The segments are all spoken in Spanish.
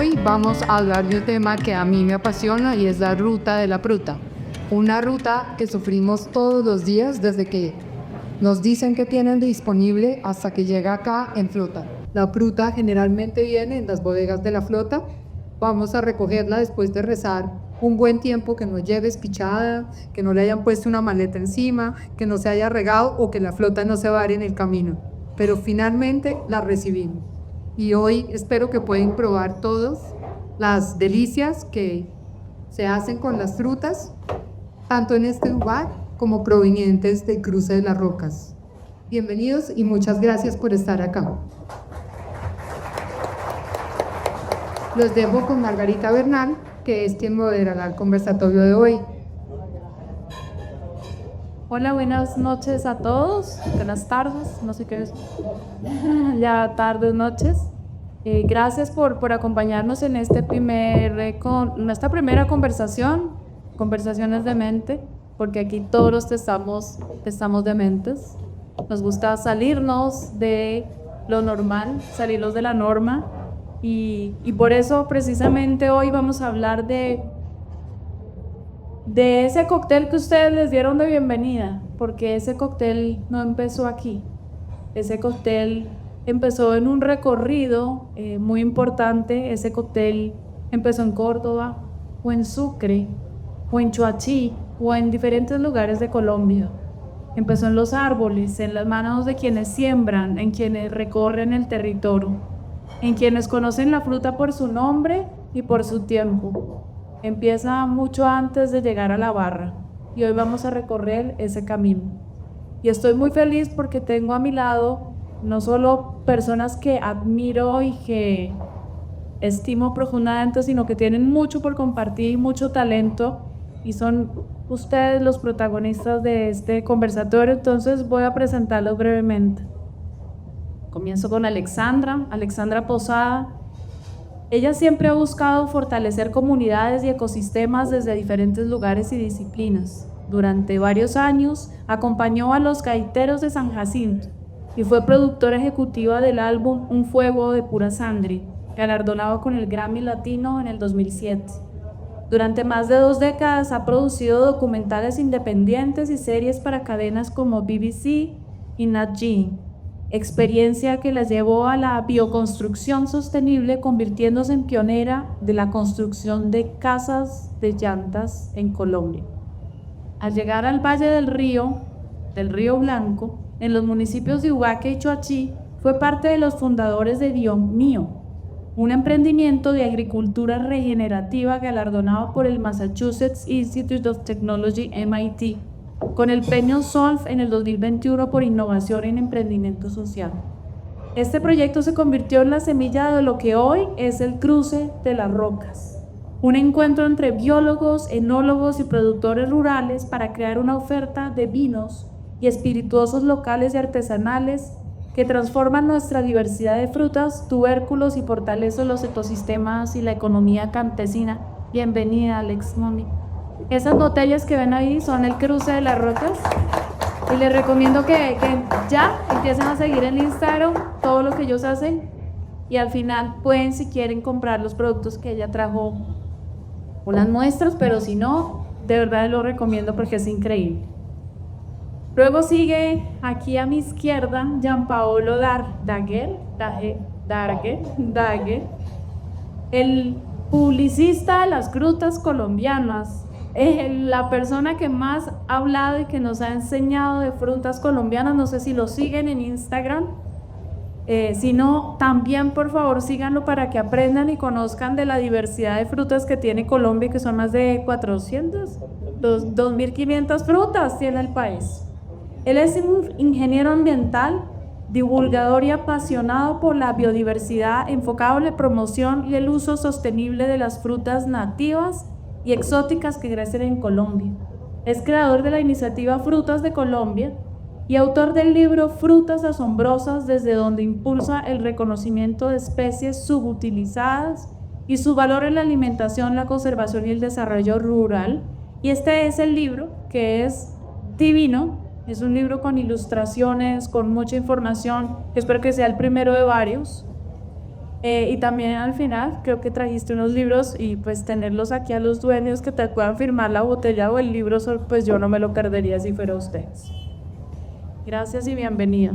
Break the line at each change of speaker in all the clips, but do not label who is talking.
Hoy vamos a hablar de un tema que a mí me apasiona y es la ruta de la fruta. Una ruta que sufrimos todos los días desde que nos dicen que tienen disponible hasta que llega acá en fruta. La fruta generalmente viene en las bodegas de la flota. Vamos a recogerla después de rezar un buen tiempo, que no lleve espichada, que no le hayan puesto una maleta encima, que no se haya regado o que la flota no se vare en el camino. Pero finalmente la recibimos. Y hoy espero que puedan probar todos las delicias que se hacen con las frutas, tanto en este lugar como provenientes del cruce de las rocas. Bienvenidos y muchas gracias por estar acá. Los dejo con Margarita Bernal, que es quien moderará el conversatorio de hoy.
Hola, buenas noches a todos, buenas tardes, no sé qué es, ya tardes, noches. Gracias por acompañarnos en esta primera conversaciones de mente, porque aquí todos estamos de mentes. Nos gusta salirnos de lo normal, salirnos de la norma, y por eso precisamente hoy vamos a hablar de ese cóctel que ustedes les dieron de bienvenida, porque ese cóctel no empezó aquí. Ese cóctel empezó en un recorrido muy importante. Ese cóctel empezó en Córdoba, o en Sucre, o en Choachí, o en diferentes lugares de Colombia. Empezó en los árboles, en las manos de quienes siembran, en quienes recorren el territorio, en quienes conocen la fruta por su nombre y por su tiempo. Empieza mucho antes de llegar a la barra, y hoy vamos a recorrer ese camino. Y estoy muy feliz porque tengo a mi lado no solo personas que admiro y que estimo profundamente, sino que tienen mucho por compartir y mucho talento, y son ustedes los protagonistas de este conversatorio. Entonces voy a presentarlos brevemente. Comienzo con Alexandra Posada. Ella siempre ha buscado fortalecer comunidades y ecosistemas desde diferentes lugares y disciplinas. Durante varios años acompañó a los gaiteros de San Jacinto y fue productora ejecutiva del álbum Un Fuego de Pura Sangre, galardonado con el Grammy Latino en el 2007. Durante más de 2 décadas ha producido documentales independientes y series para cadenas como BBC y Nat Geo, experiencia que la llevó a la bioconstrucción sostenible, convirtiéndose en pionera de la construcción de casas de llantas en Colombia. Al llegar al Valle del Río Blanco, en los municipios de Ubaque y Choachí, fue parte de los fundadores de Biomío, un emprendimiento de agricultura regenerativa galardonado por el Massachusetts Institute of Technology, MIT, con el premio Solf en el 2021 por innovación en emprendimiento social. Este proyecto se convirtió en la semilla de lo que hoy es el Cruce de las Rocas, un encuentro entre biólogos, enólogos y productores rurales para crear una oferta de vinos y espirituosos locales y artesanales que transforman nuestra diversidad de frutas, tubérculos y fortalecen los ecosistemas y la economía campesina. Bienvenida, Alex Moni. Esas botellas que ven ahí son el Cruce de las Rocas, y les recomiendo que ya empiecen a seguir en Instagram todo lo que ellos hacen, y al final pueden, si quieren, comprar los productos que ella trajo, unas muestras, pero si no, de verdad lo recomiendo porque es increíble. Luego sigue aquí a mi izquierda Gianpaolo Darge, el publicista de las frutas colombianas, la persona que más ha hablado y que nos ha enseñado de frutas colombianas. No sé si lo siguen en Instagram, si no, también por favor síganlo para que aprendan y conozcan de la diversidad de frutas que tiene Colombia, que son más de 2.500 frutas tiene el país. Él es un ingeniero ambiental, divulgador y apasionado por la biodiversidad, enfocado en la promoción y el uso sostenible de las frutas nativas y exóticas que crecen en Colombia. Es creador de la iniciativa Frutas de Colombia y autor del libro Frutas Asombrosas, desde donde impulsa el reconocimiento de especies subutilizadas y su valor en la alimentación, la conservación y el desarrollo rural. Y este es el libro, que es divino. Es un libro con ilustraciones, con mucha información. Espero que sea el primero de varios. Y también al final creo que trajiste unos libros y pues tenerlos aquí a los dueños que te puedan firmar la botella o el libro, pues yo no me lo perdería si fuera ustedes. Gracias y bienvenida.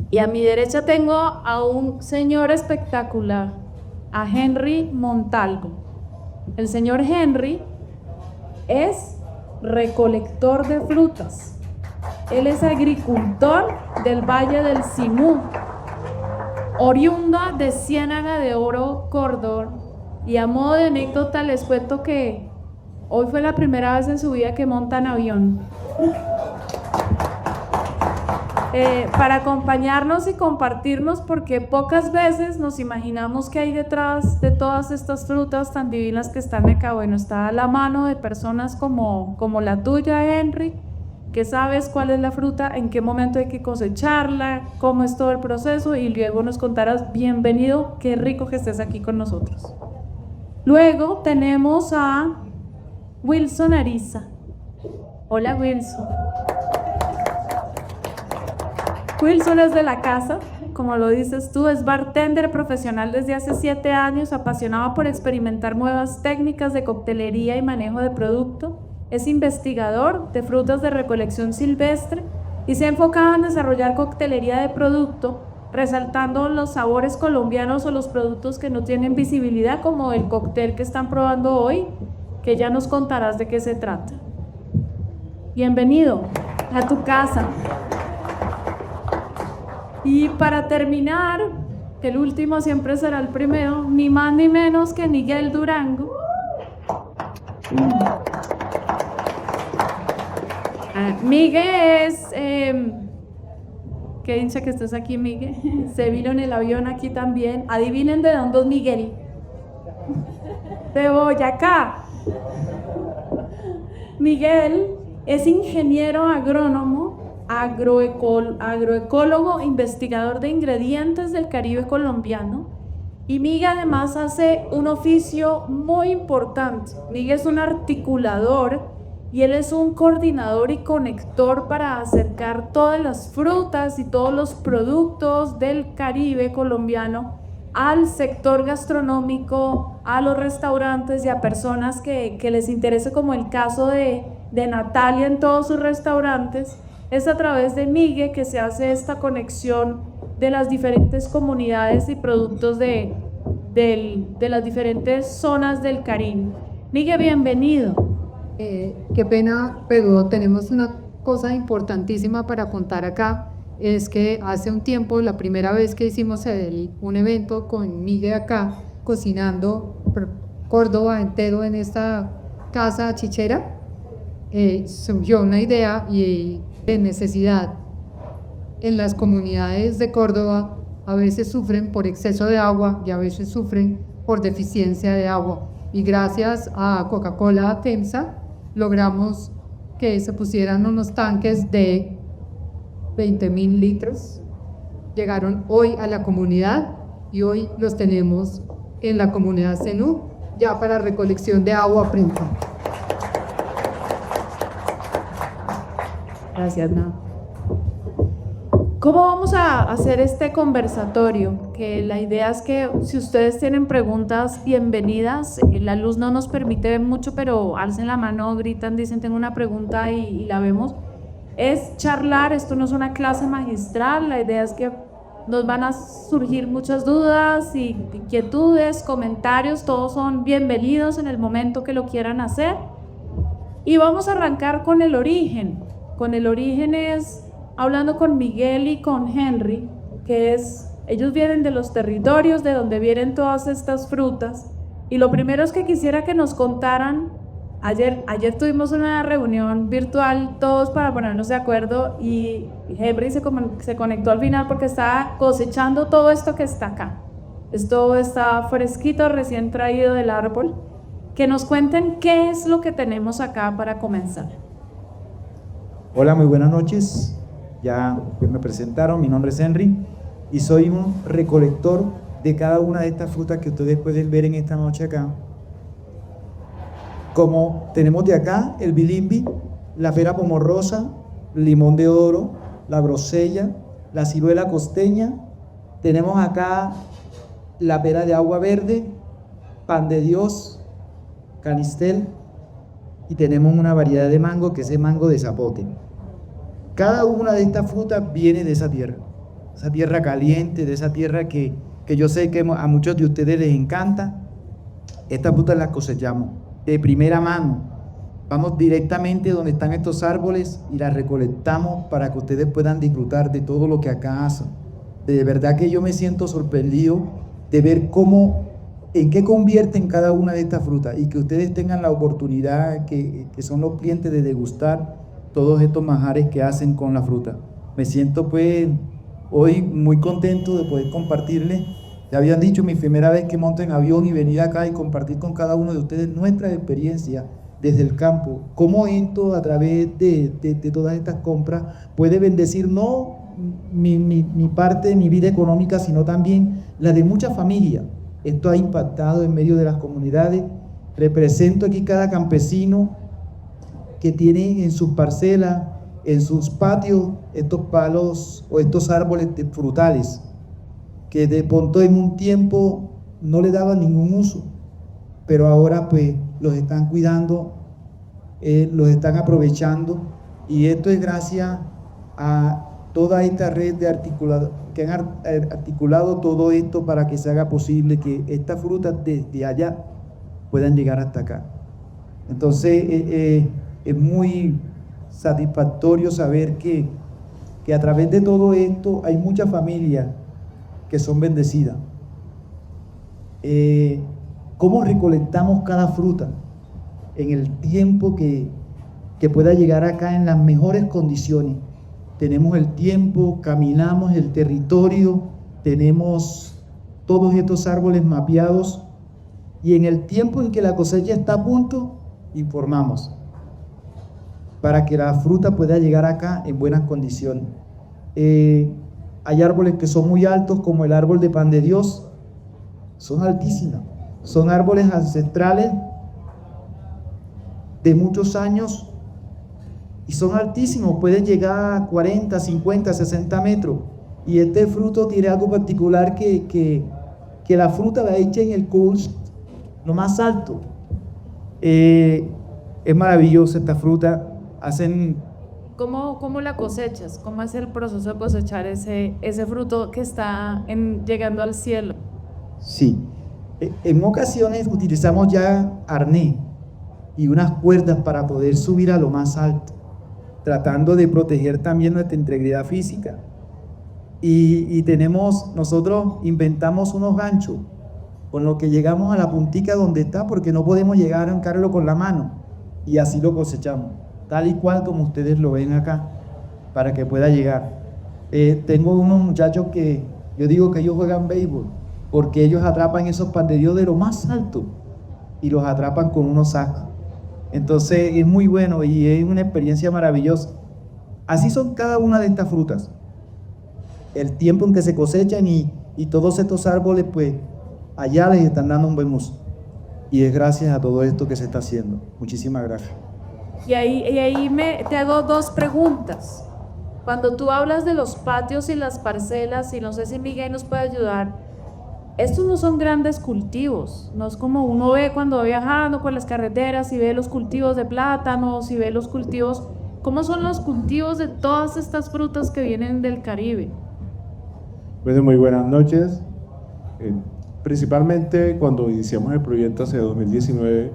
Y a mi derecha tengo a un señor espectacular, a Henry Montalvo. El señor Henry es recolector de frutas. Él es agricultor del Valle del Simú, oriundo de Ciénaga de Oro, Córdoba. Y a modo de anécdota les cuento que hoy fue la primera vez en su vida que monta en avión. Para acompañarnos y compartirnos, porque pocas veces nos imaginamos que hay detrás de todas estas frutas tan divinas que están acá. Bueno, está a la mano de personas como la tuya, Henry, que sabes cuál es la fruta, en qué momento hay que cosecharla, cómo es todo el proceso, y luego nos contarás. Bienvenido, qué rico que estés aquí con nosotros. Luego tenemos a Wilson Ariza. Hola, Wilson. Wilson es de la casa, como lo dices tú, es bartender profesional desde hace 7 años, apasionado por experimentar nuevas técnicas de coctelería y manejo de producto. Es investigador de frutas de recolección silvestre y se ha enfocado en desarrollar coctelería de producto, resaltando los sabores colombianos o los productos que no tienen visibilidad, como el cóctel que están probando hoy, que ya nos contarás de qué se trata. Bienvenido a tu casa. Y para terminar, el último siempre será el primero, ni más ni menos que Miguel Durango. Miguel es, qué dicha que estés aquí, Miguel. Se vino en el avión aquí también. Adivinen de dónde es Miguel. De Boyacá. Miguel es ingeniero agrónomo, agroecólogo, investigador de ingredientes del Caribe colombiano. Y Miguel además hace un oficio muy importante. Miguel es un articulador y él es un coordinador y conector para acercar todas las frutas y todos los productos del Caribe colombiano al sector gastronómico, a los restaurantes y a personas que les interese, como el caso de Natalia en todos sus restaurantes. Es a través de Miguel que se hace esta conexión de las diferentes comunidades y productos de las diferentes zonas del Caribe. Miguel, bienvenido.
Qué pena, pero tenemos una cosa importantísima para contar acá. Es que hace un tiempo, la primera vez que hicimos un evento con Miguel acá, cocinando Córdoba entero en esta casa chichera, surgió una idea y de necesidad. En las comunidades de Córdoba a veces sufren por exceso de agua y a veces sufren por deficiencia de agua. Y gracias a Coca-Cola FEMSA logramos que se pusieran unos tanques de 20.000 litros. Llegaron hoy a la comunidad y hoy los tenemos en la comunidad Zenú, ya para recolección de agua pronto. Gracias, Nada.
¿Cómo vamos a hacer este conversatorio? Que la idea es que si ustedes tienen preguntas, bienvenidas. La luz no nos permite ver mucho, pero alcen la mano, gritan, dicen tengo una pregunta y la vemos. Es charlar, esto no es una clase magistral, la idea es que nos van a surgir muchas dudas y inquietudes, comentarios, todos son bienvenidos en el momento que lo quieran hacer. Y vamos a arrancar con el origen. Con el origen es hablando con Miguel y con Henry, que es, ellos vienen de los territorios de donde vienen todas estas frutas, y lo primero es que quisiera que nos contaran, ayer tuvimos una reunión virtual todos para ponernos de acuerdo, y Henry se conectó al final porque estaba cosechando todo esto que está acá. Esto está fresquito, recién traído del árbol. Que nos cuenten qué es lo que tenemos acá para comenzar.
Hola, muy buenas noches. Ya me presentaron, mi nombre es Henry y soy un recolector de cada una de estas frutas que ustedes pueden ver en esta noche acá. Como tenemos de acá el bilimbi, la pera pomorrosa, limón de oro, la grosella, la ciruela costeña, tenemos acá la pera de agua verde, pan de Dios, canistel, y tenemos una variedad de mango que es el mango de zapote. Cada una de estas frutas viene de esa tierra caliente, de esa tierra que yo sé que a muchos de ustedes les encanta. Estas frutas las cosechamos de primera mano. Vamos directamente donde están estos árboles y las recolectamos para que ustedes puedan disfrutar de todo lo que acá hacen. De verdad que yo me siento sorprendido de ver en qué convierten cada una de estas frutas, y que ustedes tengan la oportunidad, que son los clientes, de degustar todos estos manjares que hacen con la fruta. Me siento pues hoy muy contento de poder compartirles. Ya habían dicho, mi primera vez que monto en avión y venir acá y compartir con cada uno de ustedes nuestra experiencia desde el campo, cómo esto a través de todas estas compras puede bendecir no mi parte de mi vida económica, sino también la de muchas familias. Esto ha impactado en medio de las comunidades. Represento aquí cada campesino que tiene en sus parcelas, en sus patios, estos palos o estos árboles frutales, que de pronto en un tiempo no le daban ningún uso, pero ahora pues los están cuidando, los están aprovechando, y esto es gracias a toda esta red que han articulado todo esto para que se haga posible que estas frutas desde allá puedan llegar hasta acá. Entonces es muy satisfactorio saber que a través de todo esto hay muchas familias que son bendecidas. ¿Cómo recolectamos cada fruta en el tiempo que pueda llegar acá en las mejores condiciones? Tenemos el tiempo, caminamos el territorio, tenemos todos estos árboles mapeados, y en el tiempo en que la cosecha está a punto, informamos para que la fruta pueda llegar acá en buenas condiciones. Hay árboles que son muy altos, como el árbol de pan de Dios, son altísimos, son árboles ancestrales de muchos años y son altísimos, pueden llegar a 40, 50, 60 metros. Y este fruto tiene algo particular, que la fruta la echa en el coast, lo más alto. Es maravillosa esta fruta.
¿Cómo la cosechas? ¿Cómo es el proceso de cosechar ese fruto que está llegando al cielo?
Sí, en ocasiones utilizamos ya arnés y unas cuerdas para poder subir a lo más alto, tratando de proteger también nuestra integridad física. Y nosotros inventamos unos ganchos con los que llegamos a la puntica donde está, porque no podemos llegar a arrancarlo con la mano, y así lo cosechamos, tal y cual como ustedes lo ven acá, para que pueda llegar. Tengo unos muchachos que yo digo que ellos juegan béisbol, porque ellos atrapan esos pan de Dios de lo más alto y los atrapan con unos sacos. Entonces es muy bueno y es una experiencia maravillosa. Así son cada una de estas frutas. El tiempo en que se cosechan y todos estos árboles, pues allá les están dando un buen uso. Y es gracias a todo esto que se está haciendo. Muchísimas gracias.
Y ahí te hago dos preguntas. Cuando tú hablas de los patios y las parcelas, y no sé si Miguel nos puede ayudar, estos no son grandes cultivos, no es como uno ve cuando va viajando por las carreteras y ve los cultivos de plátanos y ve los cultivos. ¿Cómo son los cultivos de todas estas frutas que vienen del Caribe?
Bueno, muy buenas noches. Principalmente cuando iniciamos el proyecto hace 2019,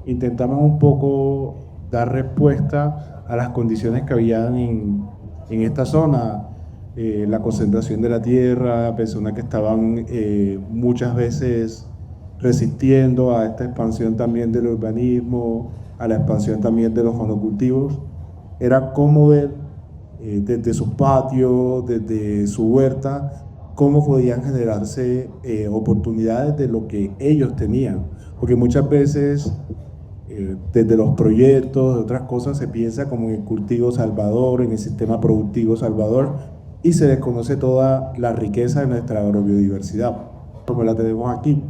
intentamos un poco dar respuesta a las condiciones que habían en esta zona. La concentración de la tierra, personas que estaban muchas veces resistiendo a esta expansión también del urbanismo, a la expansión también de los monocultivos. Era cómo ver desde sus patios, desde su huerta, cómo podían generarse oportunidades de lo que ellos tenían, porque muchas veces desde los proyectos, de otras cosas, se piensa como en el cultivo salvador, en el sistema productivo salvador, y se desconoce toda la riqueza de nuestra agrobiodiversidad, como la tenemos aquí.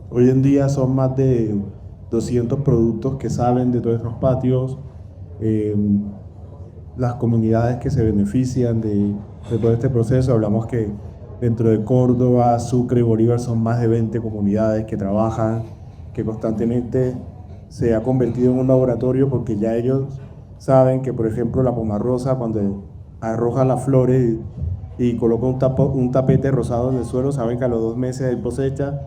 Hoy en día son más de 200 productos que salen de todos nuestros patios, las comunidades que se benefician de todo este proceso. Hablamos que Dentro de Córdoba, Sucre y Bolívar son más de 20 comunidades que trabajan, que constantemente se ha convertido en un laboratorio porque ya ellos saben que, por ejemplo, la pomarrosa cuando arroja las flores y coloca un tapete rosado en el suelo, saben que a los 2 meses de cosecha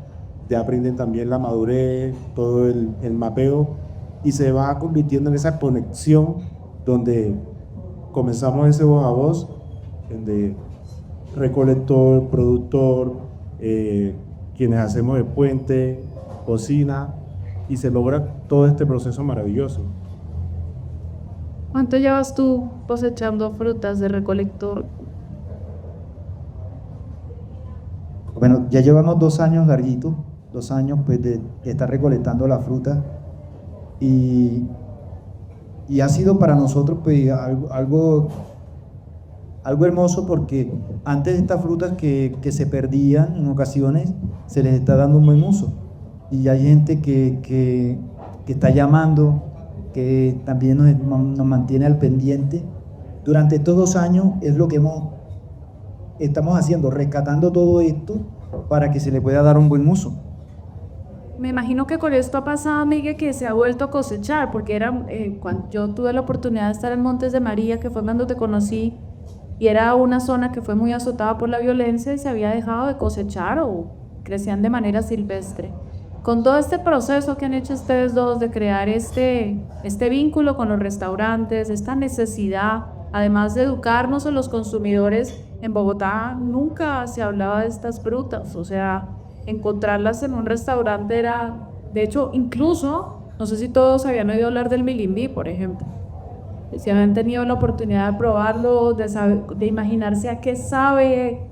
ya aprenden también la madurez, todo el mapeo y se va convirtiendo en esa conexión donde comenzamos ese voz a voz, donde recolector, productor, quienes hacemos el puente, cocina, y se logra todo este proceso maravilloso.
¿Cuánto llevas tú cosechando frutas de recolector?
Bueno, ya llevamos 2 años larguitos, 2 años pues de estar recolectando la fruta y ha sido para nosotros pues algo hermoso porque antes de estas frutas que se perdían en ocasiones se les está dando un buen uso y hay gente que está llamando, que también nos mantiene al pendiente. Durante estos 2 años es lo que estamos haciendo, rescatando todo esto para que se le pueda dar un buen uso.
Me imagino que con esto ha pasado, Miguel, que se ha vuelto a cosechar, porque cuando yo tuve la oportunidad de estar en Montes de María, que fue cuando te conocí, y era una zona que fue muy azotada por la violencia y se había dejado de cosechar o crecían de manera silvestre. Con todo este proceso que han hecho ustedes dos de crear este vínculo con los restaurantes, esta necesidad, además de educarnos a los consumidores, en Bogotá nunca se hablaba de estas frutas, o sea, encontrarlas en un restaurante era, de hecho, incluso, no sé si todos habían oído hablar del milimbí, por ejemplo. Si habían tenido la oportunidad de probarlo, de imaginarse a qué sabe,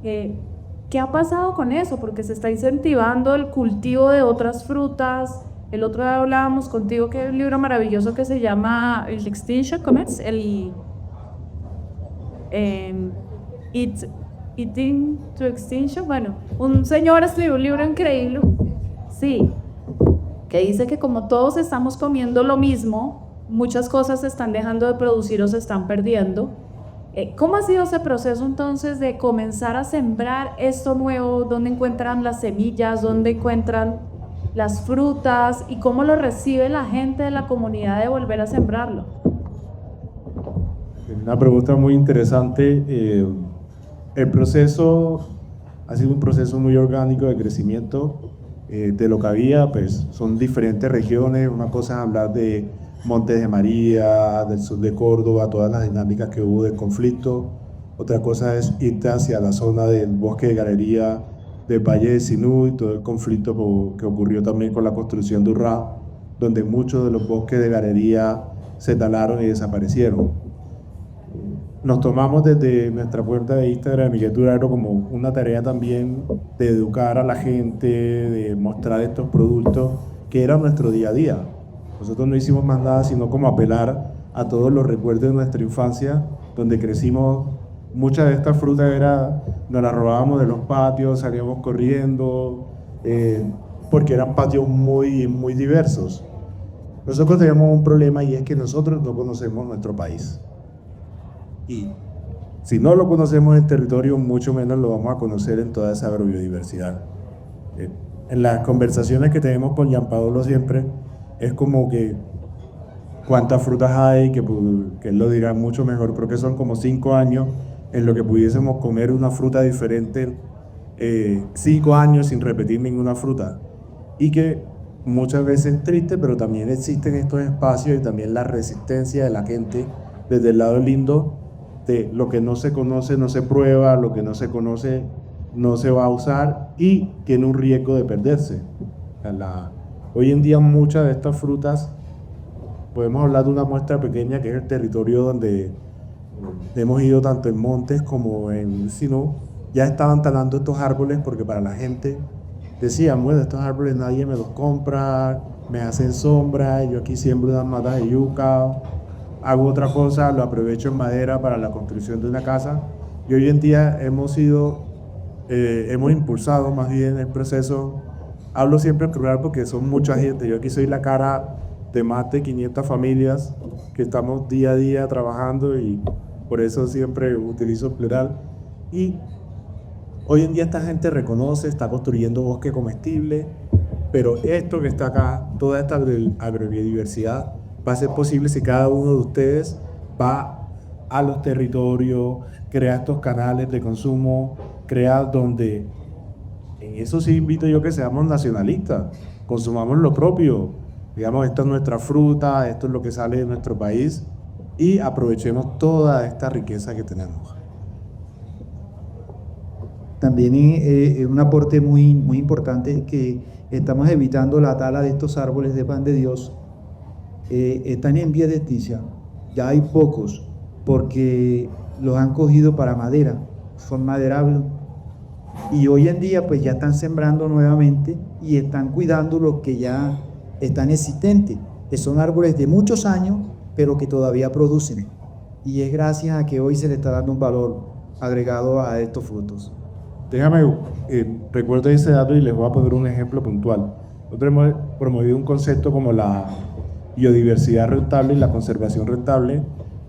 ¿qué ha pasado con eso? Porque se está incentivando el cultivo de otras frutas. El otro día hablábamos contigo que hay un libro maravilloso que se llama el Extinction, ¿cómo es? Eating to Extinction. Bueno, un señor escribió un libro increíble, sí, que dice que como todos estamos comiendo lo mismo, muchas cosas se están dejando de producir o se están perdiendo. ¿Cómo ha sido ese proceso entonces de comenzar a sembrar esto nuevo? ¿Dónde encuentran las semillas? ¿Dónde encuentran las frutas? ¿Y cómo lo recibe la gente de la comunidad de volver a sembrarlo?
Una pregunta muy interesante. El proceso ha sido un proceso muy orgánico de crecimiento de lo que había, pues son diferentes regiones. Una cosa es hablar de Montes de María, del sur de Córdoba, todas las dinámicas que hubo del conflicto. Otra cosa es irte hacia la zona del bosque de Galería, del Valle de Sinú y todo el conflicto que ocurrió también con la construcción de Urrá, donde muchos de los bosques de Galería se talaron y desaparecieron. Nos tomamos desde nuestra cuenta de Instagram, Miguel Duraro, como una tarea también de educar a la gente, de mostrar estos productos que eran nuestro día a día. Nosotros no hicimos más nada sino como apelar a todos los recuerdos de nuestra infancia, donde crecimos. Muchas de estas frutas nos las robábamos de los patios, salíamos corriendo, porque eran patios muy, muy diversos. Nosotros tenemos un problema y es que nosotros no conocemos nuestro país. Y si no lo conocemos en territorio, mucho menos lo vamos a conocer en toda esa agrobiodiversidad. En las conversaciones que tenemos con Gianpaolo siempre, es como que cuántas frutas hay, que él lo dirá mucho mejor, pero que son como 5 años en lo que pudiésemos comer una fruta diferente, 5 años sin repetir ninguna fruta. Y que muchas veces es triste, pero también existen estos espacios y también la resistencia de la gente desde el lado lindo de lo que no se conoce no se prueba, lo que no se conoce no se va a usar y tiene un riesgo de perderse. Hoy en día muchas de estas frutas, podemos hablar de una muestra pequeña que es el territorio donde hemos ido tanto en Montes como en Sinú, ya estaban talando estos árboles porque para la gente decían, bueno, estos árboles nadie me los compra, me hacen sombra, yo aquí siembro unas matas de yuca, hago otra cosa, lo aprovecho en madera para la construcción de una casa. Y hoy en día hemos impulsado más bien el proceso. Hablo siempre en plural porque son mucha gente. Yo aquí soy la cara de más de 500 familias que estamos día a día trabajando y por eso siempre utilizo plural. Y Hoy en día esta gente reconoce, está construyendo bosque comestible, pero esto que está acá, toda esta agrobiodiversidad, va a ser posible si cada uno de ustedes va a los territorios, crea estos canales de consumo, crea donde, en eso sí invito yo que seamos nacionalistas, consumamos lo propio, digamos, esta es nuestra fruta, esto es lo que sale de nuestro país y aprovechemos toda esta riqueza que tenemos.
También es un aporte muy, muy importante que estamos evitando la tala de estos árboles de pan de Dios. Están en vía de extinción, ya hay pocos, porque los han cogido para madera, son maderables. Y hoy en día pues ya están sembrando nuevamente y están cuidando los que ya están existentes, que son árboles de muchos años, pero que todavía producen. Y es gracias a que hoy se le está dando un valor agregado a estos frutos.
Déjame, recuerdo ese dato y les voy a poner un ejemplo puntual. Nosotros hemos promovido un concepto como la biodiversidad rentable y la conservación rentable.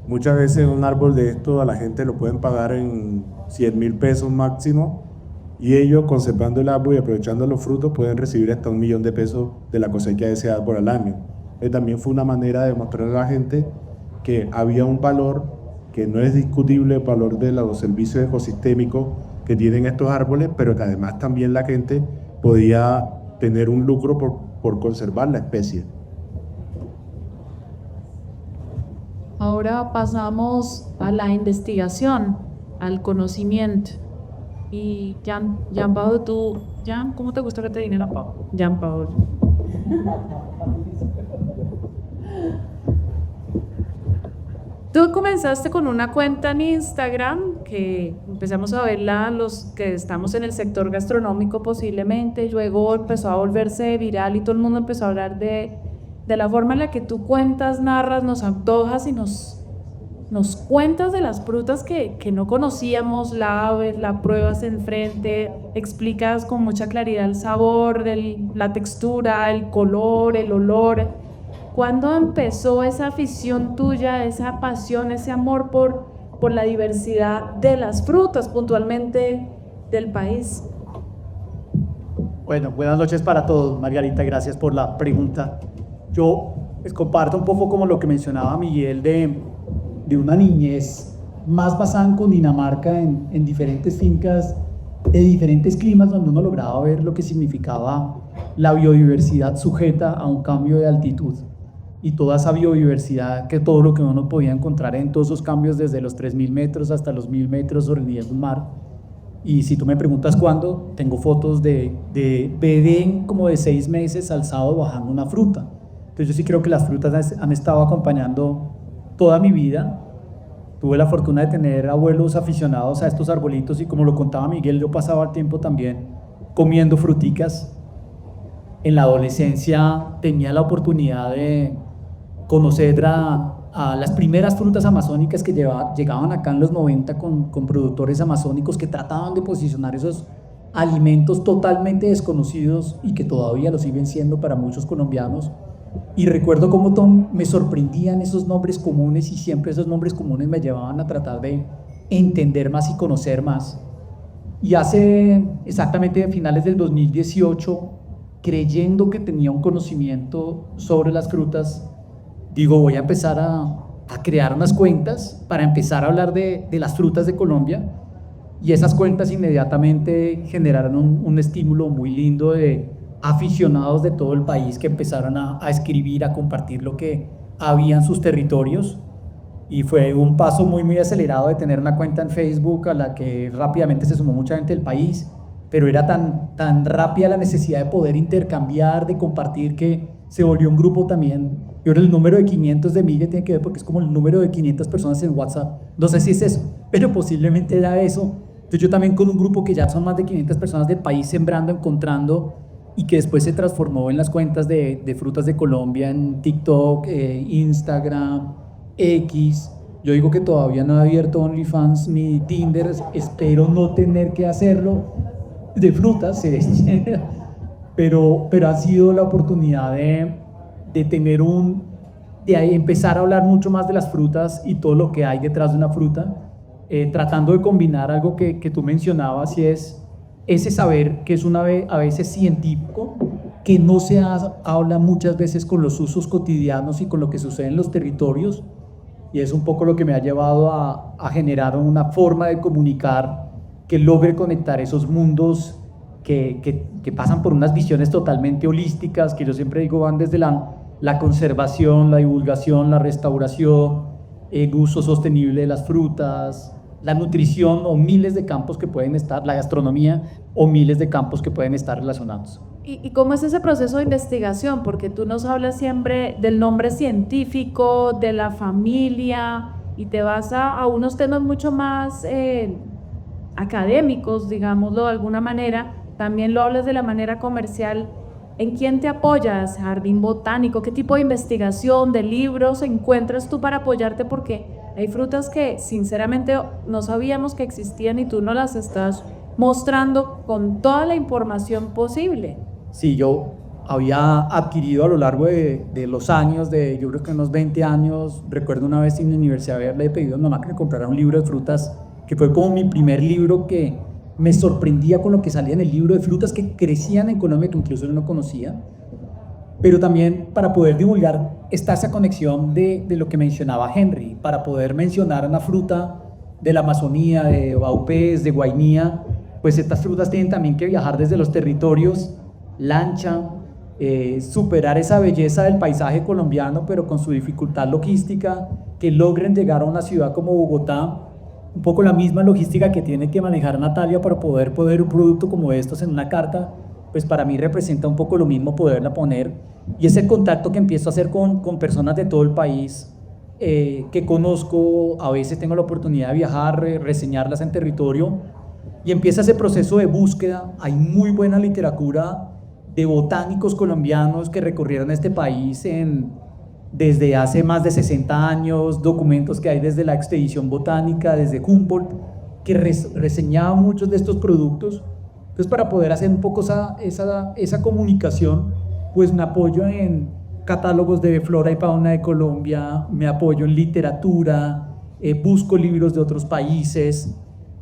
Muchas veces un árbol de esto a la gente lo pueden pagar en 100,000 pesos máximo y ellos conservando el árbol y aprovechando los frutos pueden recibir hasta 1,000,000 de pesos de la cosecha de ese árbol al año. También fue una manera de mostrarle a la gente que había un valor que no es discutible, el valor de los servicios ecosistémicos que tienen estos árboles, pero que además también la gente podía tener un lucro por conservar la especie.
Ahora pasamos a la investigación, al conocimiento. Y Jean Paul, Jean, ¿cómo te gusta que te diga la Paul? Jean Paul. Tú comenzaste con una cuenta en Instagram que empezamos a verla los que estamos en el sector gastronómico posiblemente, luego empezó a volverse viral y todo el mundo empezó a hablar de la forma en la que tú cuentas, narras, nos antojas y nos cuentas de las frutas que no conocíamos, la abres, la pruebas enfrente, explicas con mucha claridad el sabor, la textura, el color, el olor. ¿Cuándo empezó esa afición tuya, esa pasión, ese amor por la diversidad de las frutas, puntualmente del país?
Bueno, buenas noches para todos, Margarita, gracias por la pregunta. Yo les comparto un poco como lo que mencionaba Miguel de una niñez más basada en Cundinamarca, en diferentes fincas de diferentes climas, donde uno lograba ver lo que significaba la biodiversidad sujeta a un cambio de altitud. Y toda esa biodiversidad, que todo lo que uno podía encontrar en todos esos cambios desde los 3.000 metros hasta los 1.000 metros sobre el nivel del mar. Y si tú me preguntas cuándo, tengo fotos de bebé como de 6 meses alzado bajando una fruta. Entonces yo sí creo que las frutas han estado acompañando toda mi vida. Tuve la fortuna de tener abuelos aficionados a estos arbolitos y como lo contaba Miguel, yo pasaba el tiempo también comiendo fruticas. En la adolescencia tenía la oportunidad de conocer a las primeras frutas amazónicas que llegaban acá en los 90 con productores amazónicos que trataban de posicionar esos alimentos totalmente desconocidos y que todavía lo siguen siendo para muchos colombianos. Y recuerdo cómo me sorprendían esos nombres comunes y siempre esos nombres comunes me llevaban a tratar de entender más y conocer más. Y hace exactamente a finales del 2018, creyendo que tenía un conocimiento sobre las frutas, digo, voy a empezar a crear unas cuentas para empezar a hablar de las frutas de Colombia, y esas cuentas inmediatamente generaron un estímulo muy lindo de aficionados de todo el país que empezaron a escribir, a compartir lo que había en sus territorios, y fue un paso muy muy acelerado de tener una cuenta en Facebook a la que rápidamente se sumó mucha gente del país, pero era tan rápida la necesidad de poder intercambiar, de compartir, que se volvió un grupo también. Y ahora el número de 500 de Miguel tiene que ver porque es como el número de 500 personas en WhatsApp. No sé si es eso, pero posiblemente era eso. Entonces yo también con un grupo que ya son más de 500 personas del país sembrando, encontrando, y que después se transformó en las cuentas de Frutas de Colombia en TikTok, Instagram, X. Yo digo que todavía no he abierto OnlyFans ni Tinder, espero no tener que hacerlo, de frutas, pero ha sido la oportunidad de tener de empezar a hablar mucho más de las frutas y todo lo que hay detrás de una fruta, tratando de combinar algo que tú mencionabas, y es ese saber que es a veces científico, que no se habla muchas veces con los usos cotidianos y con lo que sucede en los territorios, y es un poco lo que me ha llevado a generar una forma de comunicar que logre conectar esos mundos que pasan por unas visiones totalmente holísticas, que yo siempre digo van desde la conservación, la divulgación, la restauración, el uso sostenible de las frutas, la nutrición o miles de campos que pueden estar, la gastronomía o miles de campos que pueden estar relacionados.
¿Y cómo es ese proceso de investigación? Porque tú nos hablas siempre del nombre científico, de la familia, y te vas a unos temas mucho más académicos, digámoslo de alguna manera. También lo hablas de la manera comercial. ¿En quién te apoyas? ¿Jardín botánico? ¿Qué tipo de investigación, de libros encuentras tú para apoyarte? Porque hay frutas que sinceramente no sabíamos que existían y tú nos las estás mostrando con toda la información posible.
Sí, yo había adquirido a lo largo de los años, yo creo que unos 20 años, recuerdo una vez en la universidad haberle pedido a mi mamá que me comprara un libro de frutas, que fue como mi primer libro, que me sorprendía con lo que salía en el libro de frutas que crecían en Colombia, que incluso yo no conocía, pero también para poder divulgar está esa conexión de lo que mencionaba Henry, para poder mencionar una fruta de la Amazonía, de Baupés, de Guainía, pues estas frutas tienen también que viajar desde los territorios, lancha, superar esa belleza del paisaje colombiano, pero con su dificultad logística, que logren llegar a una ciudad como Bogotá, un poco la misma logística que tiene que manejar Natalia para poder un producto como estos en una carta, pues para mí representa un poco lo mismo poderla poner, y ese contacto que empiezo a hacer con personas de todo el país, que conozco, a veces tengo la oportunidad de viajar, reseñarlas en territorio, y empieza ese proceso de búsqueda. Hay muy buena literatura de botánicos colombianos que recorrieron este país desde hace más de 60 años, documentos que hay desde la expedición botánica, desde Humboldt, que reseñaban muchos de estos productos. Entonces, para poder hacer un poco esa comunicación, pues me apoyo en catálogos de flora y fauna de Colombia, me apoyo en literatura, busco libros de otros países,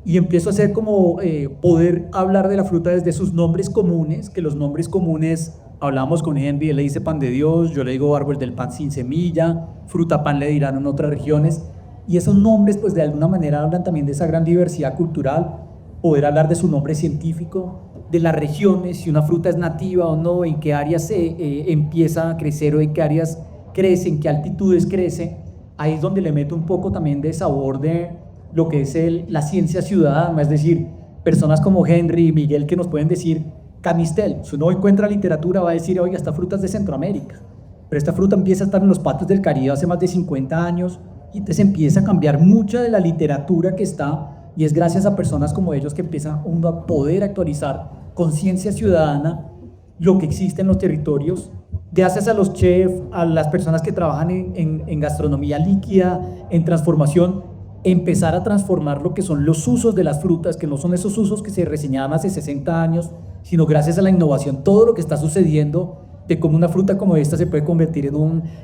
y empiezo a hacer como poder hablar de la fruta desde sus nombres comunes, que los nombres comunes, hablamos con Henry, él le dice pan de Dios, yo le digo árbol del pan sin semilla, fruta pan le dirán en otras regiones, y esos nombres pues de alguna manera hablan también de esa gran diversidad cultural, poder hablar de su nombre científico, de las regiones, si una fruta es nativa o no, en qué áreas se empieza a crecer o en qué áreas crece, en qué altitudes crece. Ahí es donde le meto un poco también de sabor de lo que es la ciencia ciudadana, es decir, personas como Henry y Miguel que nos pueden decir, Canistel, si uno encuentra literatura va a decir, oiga, esta fruta es de Centroamérica, pero esta fruta empieza a estar en los patios del Caribe hace más de 50 años, y entonces empieza a cambiar mucha de la literatura que está, y es gracias a personas como ellos que empieza uno a poder actualizar con ciencia ciudadana lo que existe en los territorios, gracias a los chefs, a las personas que trabajan en gastronomía líquida, en transformación, empezar a transformar lo que son los usos de las frutas, que no son esos usos que se reseñaban hace 60 años, sino gracias a la innovación, todo lo que está sucediendo, de cómo una fruta como esta se puede convertir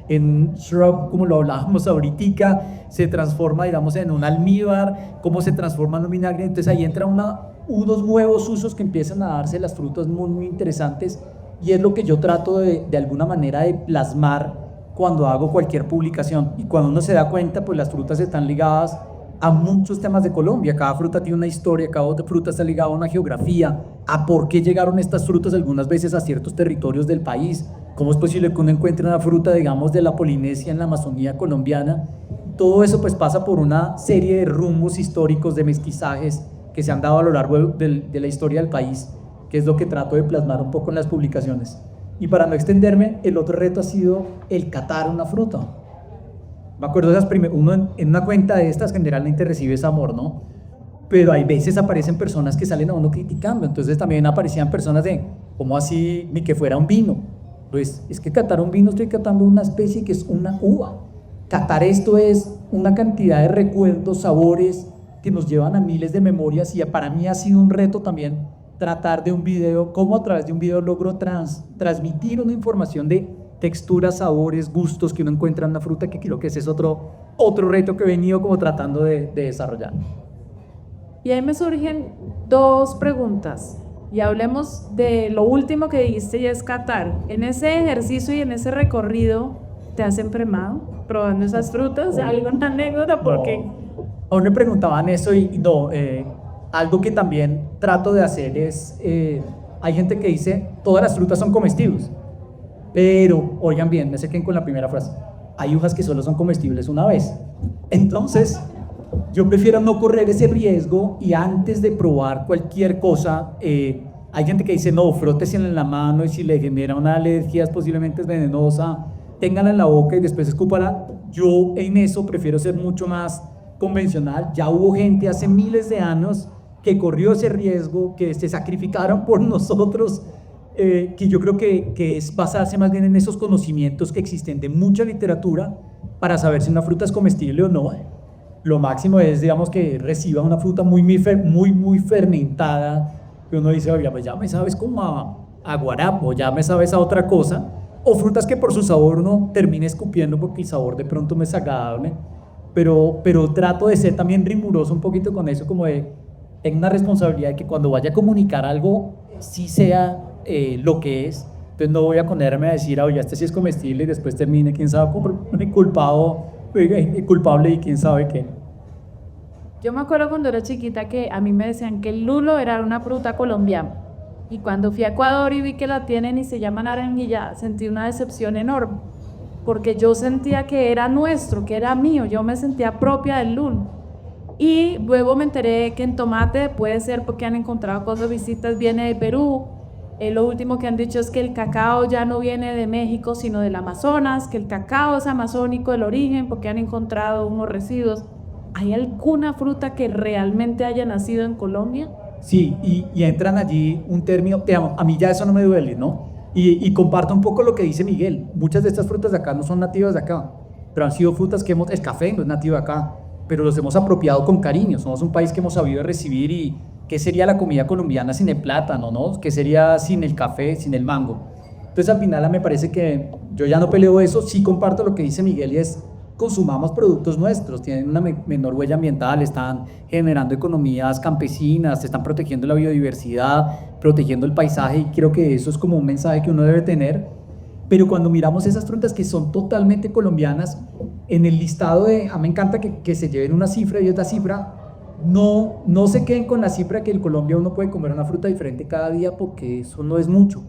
en shrub, como lo hablábamos ahorita, se transforma, digamos, en un almíbar, cómo se transforma en un vinagre. Entonces ahí entra unos nuevos usos que empiezan a darse las frutas muy, muy interesantes, y es lo que yo trato de alguna manera de plasmar cuando hago cualquier publicación. Y cuando uno se da cuenta, pues las frutas están ligadas a muchos temas de Colombia, cada fruta tiene una historia, cada fruta está ligada a una geografía, a por qué llegaron estas frutas algunas veces a ciertos territorios del país, cómo es posible que uno encuentre una fruta, digamos, de la Polinesia en la Amazonía colombiana. Todo eso pues pasa por una serie de rumbos históricos, de mestizajes que se han dado a lo largo de la historia del país, que es lo que trato de plasmar un poco en las publicaciones. Y para no extenderme, el otro reto ha sido el catar una fruta. Me acuerdo de uno en una cuenta de estas generalmente recibes amor, ¿no? Pero hay veces aparecen personas que salen a uno criticando, entonces también aparecían personas de, ¿cómo así ni que fuera un vino? Pues es que catar un vino, estoy catando una especie que es una uva. Catar esto es una cantidad de recuerdos, sabores que nos llevan a miles de memorias, y para mí ha sido un reto también tratar de un video, cómo a través de un video logro transmitir una información de texturas, sabores, gustos que uno encuentra en una fruta, que creo que ese es otro reto que he venido como tratando de desarrollar.
Y ahí me surgen dos preguntas. Y hablemos de lo último que dijiste y es Qatar. En ese ejercicio y en ese recorrido, ¿te has enfermado probando esas frutas? ¿Alguna anécdota? Porque
aún me preguntaban eso y no, algo que también trato de hacer es, hay gente que dice, todas las frutas son comestibles, pero, oigan bien, me sequen con la primera frase, hay uvas que solo son comestibles una vez. Entonces, yo prefiero no correr ese riesgo y antes de probar cualquier cosa, hay gente que dice, no, frótesela en la mano y si le genera una alergia posiblemente es venenosa, téngala en la boca y después escúpala. Yo en eso prefiero ser mucho más convencional. Ya hubo gente hace miles de años que corrió ese riesgo, que se sacrificaron por nosotros, que yo creo que es basarse más bien en esos conocimientos que existen de mucha literatura para saber si una fruta es comestible o no. Lo máximo es, digamos, que reciba una fruta muy fermentada, que uno dice, oye, pues ya me sabes como a guarapo, ya me sabes a otra cosa, o frutas que por su sabor uno termine escupiendo porque el sabor de pronto me es agradable, pero trato de ser también riguroso un poquito con eso, como de, tengo una responsabilidad de que cuando vaya a comunicar algo, sí sea lo que es. Entonces no voy a ponerme a decir, oye, este sí es comestible y después termine, quién sabe, culpable y quién sabe qué.
yo me acuerdo cuando era chiquita que a mí me decían que el lulo era una fruta colombiana. Y cuando fui a Ecuador y vi que la tienen y se llama naranjilla, sentí una decepción enorme. Porque yo sentía que era nuestro, que era mío, yo me sentía propia del lulo. Y luego me enteré que en tomate puede ser porque han encontrado cosas visitas, viene de Perú. Lo último que han dicho es que el cacao ya no viene de México, sino del Amazonas, que el cacao es amazónico del origen porque han encontrado unos residuos. ¿Hay alguna fruta que realmente haya nacido en Colombia?
Sí, y entran allí un término, a mí ya eso no me duele, ¿no? Y comparto un poco lo que dice Miguel. Muchas de estas frutas de acá no son nativas de acá, pero han sido frutas que el café no es nativo de acá, pero los hemos apropiado con cariño. Somos un país que hemos sabido recibir. Y ¿qué sería la comida colombiana sin el plátano, no? ¿Qué sería sin el café, sin el mango? Entonces al final me parece que yo ya no peleo eso, sí comparto lo que dice Miguel y es, consumamos productos nuestros, tienen una menor huella ambiental, están generando economías campesinas, están protegiendo la biodiversidad, protegiendo el paisaje, y creo que eso es como un mensaje que uno debe tener. Pero cuando miramos esas frutas que son totalmente colombianas, en el listado de, me encanta que se lleven una cifra y otra cifra, no se queden con la cifra que en Colombia uno puede comer una fruta diferente cada día, porque eso no es mucho.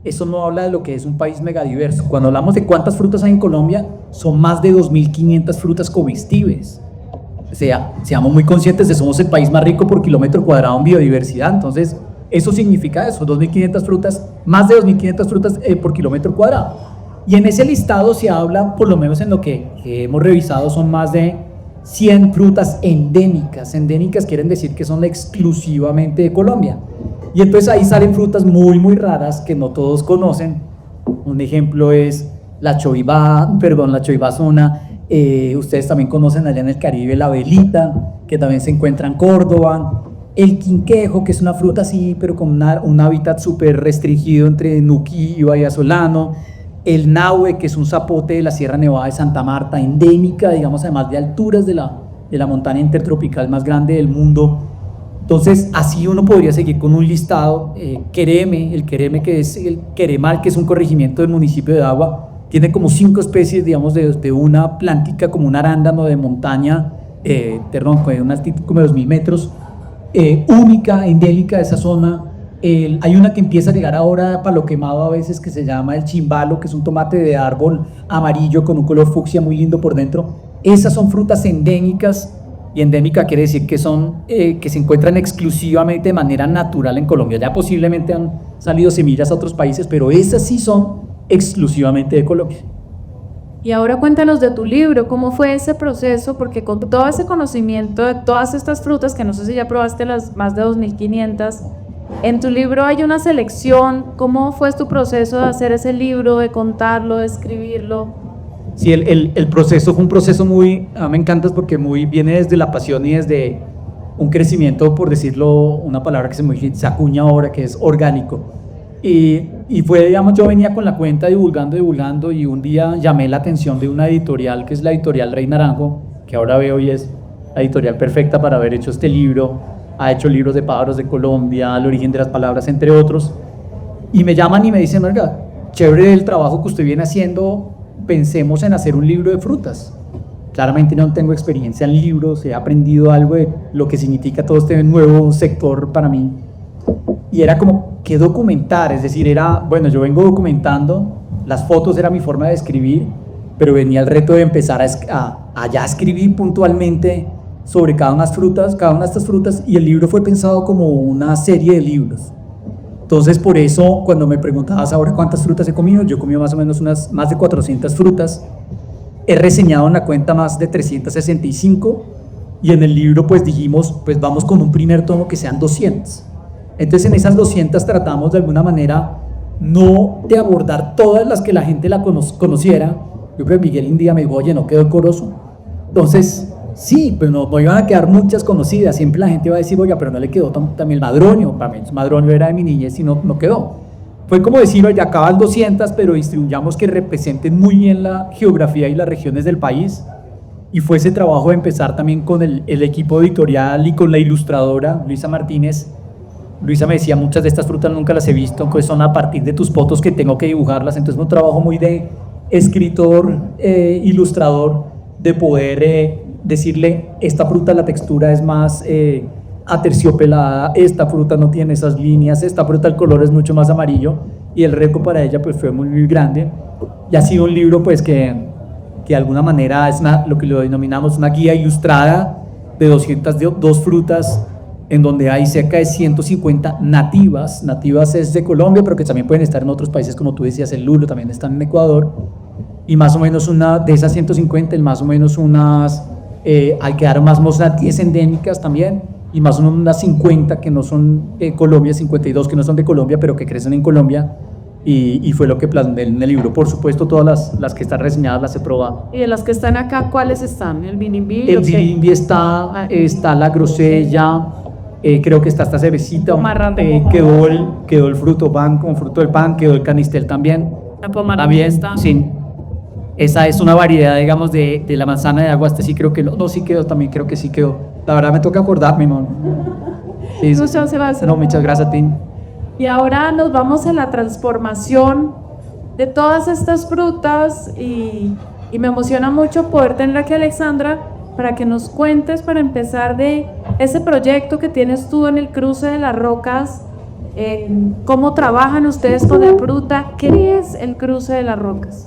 Eso no habla de lo que es un país megadiverso. Cuando hablamos de cuántas frutas hay en Colombia, son más de 2.500 frutas comestibles. O sea, seamos muy conscientes de que somos el país más rico por kilómetro cuadrado en biodiversidad. Entonces, eso significa eso, 2.500 frutas, más de 2.500 frutas por kilómetro cuadrado. Y en ese listado se habla, por lo menos en lo que hemos revisado, son más de 100 frutas endémicas. Endémicas quieren decir que son exclusivamente de Colombia. Y entonces ahí salen frutas muy raras que no todos conocen. Un ejemplo es la choibazona. Ustedes también conocen allá en el Caribe la velita, que también se encuentra en Córdoba. El quinquejo, que es una fruta así, pero con un hábitat súper restringido entre Nuquí y Vallasolano. El nahue, que es un zapote de la Sierra Nevada de Santa Marta, endémica, digamos, además de alturas de la montaña intertropical más grande del mundo. Entonces, así uno podría seguir con un listado. El quereme, que es el queremal, que es un corregimiento del municipio de Agua, tiene como 5 especies, digamos, de una plántica como un arándano de montaña, con una altitud como de 2.000 metros, única, endémica de esa zona. Hay una que empieza a llegar ahora para lo quemado a veces, que se llama el chimbalo, que es un tomate de árbol amarillo con un color fucsia muy lindo por dentro. Esas son frutas endémicas. Y endémica quiere decir que son que se encuentran exclusivamente de manera natural en Colombia. Ya posiblemente han salido semillas a otros países, pero esas sí son exclusivamente de Colombia.
Y ahora cuéntanos de tu libro, ¿cómo fue ese proceso? Porque con todo ese conocimiento de todas estas frutas, que no sé si ya probaste las más de 2.500, en tu libro hay una selección. ¿Cómo fue tu proceso de hacer ese libro, de contarlo, de escribirlo?
Sí, el proceso fue un proceso me encanta porque viene desde la pasión y desde un crecimiento, por decirlo, una palabra que se acuña ahora, que es orgánico. Y fue, digamos, yo venía con la cuenta divulgando, y un día llamé la atención de una editorial, que es la editorial Rey Naranjo, que ahora veo y es la editorial perfecta para haber hecho este libro. ha hecho libros de pájaros de Colombia, El origen de las palabras, entre otros, y me llaman y me dicen, Marga, chévere el trabajo que usted viene haciendo, pensemos en hacer un libro de frutas. Claramente no tengo experiencia en libros, he aprendido algo de lo que significa todo este nuevo sector para mí, y era como, ¿qué documentar? Es decir, bueno, yo vengo documentando, las fotos era mi forma de escribir, pero venía el reto de empezar a ya escribir puntualmente sobre cada una de estas frutas, y el libro fue pensado como una serie de libros. Entonces, por eso, cuando me preguntabas ahora cuántas frutas he comido, yo he comido más o menos más de 400 frutas, he reseñado en la cuenta más de 365, y en el libro pues dijimos, pues vamos con un primer tomo que sean 200. Entonces en esas 200 tratamos de alguna manera no de abordar todas las que la gente la conociera. Yo creo que Miguel un día me dijo, oye, ¿no quedó el Corozo? Entonces, sí, pues no iban a quedar muchas conocidas, siempre la gente va a decir, oye, pero no le quedó también el Madroño, para mí el Madroño era de mi niñez y no quedó. Fue como decir, oye, acaban 200, pero distribuyamos que representen muy bien la geografía y las regiones del país, y fue ese trabajo de empezar también con el equipo editorial y con la ilustradora, Luisa Martínez. Luisa me decía, muchas de estas frutas nunca las he visto, pues son a partir de tus fotos que tengo que dibujarlas, entonces un trabajo muy de escritor, ilustrador, de poder decirle, esta fruta la textura es más aterciopelada, esta fruta no tiene esas líneas, esta fruta el color es mucho más amarillo, y el reto para ella pues fue muy, muy grande, y ha sido un libro pues que de alguna manera es lo que lo denominamos una guía ilustrada de 202 frutas, en donde hay cerca de 150 nativas es de Colombia, pero que también pueden estar en otros países, como tú decías, el lulo también está en Ecuador, y más o menos una de esas 150, más o menos hay que dar más o menos unas 10 endémicas también, y más o menos unas 50 que no son de Colombia, 52 que no son de Colombia, pero que crecen en Colombia, y fue lo que plasmé en el libro. Por supuesto, todas las que están reseñadas las he probado.
Y de las que están acá, ¿cuáles están? ¿El Binimbí?
El Binimbí está la grosella, creo que está esta cervecita, quedó el fruto pan con fruto del pan, quedó el canistel también.
La pomarina
También,
está.
sí. Esa es una variedad, digamos, de la manzana de agua. Sí creo que no, sí quedó, también creo que sí quedó. La verdad me toca acordarme, man. Sí,
Muchas gracias.
no, muchas gracias a ti.
Y ahora nos vamos a la transformación de todas estas frutas, y me emociona mucho poder tener aquí a Alexandra para que nos cuentes, para empezar, de ese proyecto que tienes tú en el Cruce de las Rocas, cómo trabajan ustedes con la fruta. ¿Qué es el Cruce de las Rocas?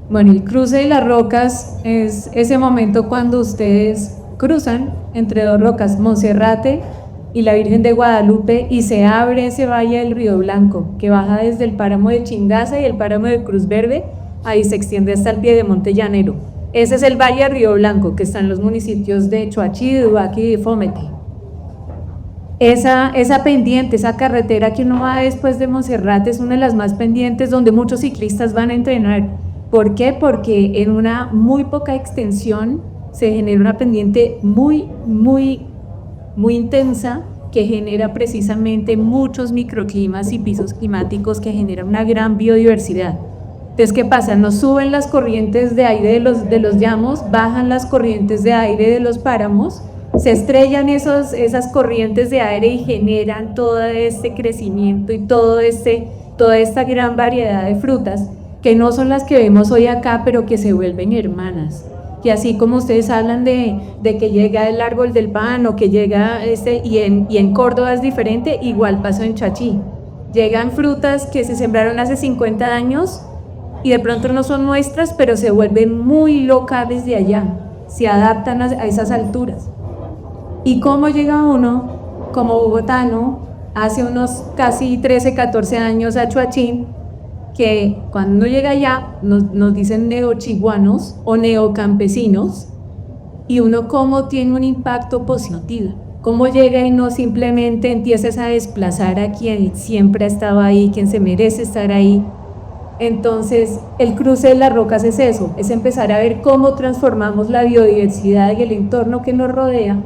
Bueno, el Cruce de las Rocas es ese momento cuando ustedes cruzan entre dos rocas, Monserrate y la Virgen de Guadalupe, y se abre ese valle del Río Blanco que baja desde el páramo de Chingaza y el páramo de Cruz Verde, ahí se extiende hasta el pie de Monte Llanero. Ese es el valle del Río Blanco, que está en los municipios de Choachí, Dubaquí y Fomete. Esa pendiente, esa carretera que uno va después de Monserrate es una de las más pendientes, donde muchos ciclistas van a entrenar. ¿Por qué? Porque en una muy poca extensión se genera una pendiente muy intensa, que genera precisamente muchos microclimas y pisos climáticos que generan una gran biodiversidad. Entonces, ¿qué pasa? Nos suben las corrientes de aire de los llamos, bajan las corrientes de aire de los páramos, se estrellan esas corrientes de aire y generan todo este crecimiento y toda esta gran variedad de frutas, que no son las que vemos hoy acá, pero que se vuelven hermanas. Que así como ustedes hablan de que llega el árbol del pan, o que llega y en Córdoba es diferente, igual pasó en Choachí. Llegan frutas que se sembraron hace 50 años y de pronto no son nuestras, pero se vuelven muy locales de allá, se adaptan a esas alturas. ¿Y cómo llega uno como bogotano hace unos casi 13, 14 años a Choachí? Que cuando uno llega allá nos dicen neochiguanos o neocampesinos, y uno cómo tiene un impacto positivo, cómo llega y no simplemente empiezas a desplazar a quien siempre ha estado ahí, quien se merece estar ahí. Entonces el Cruce de las Rocas es eso, es empezar a ver cómo transformamos la biodiversidad y el entorno que nos rodea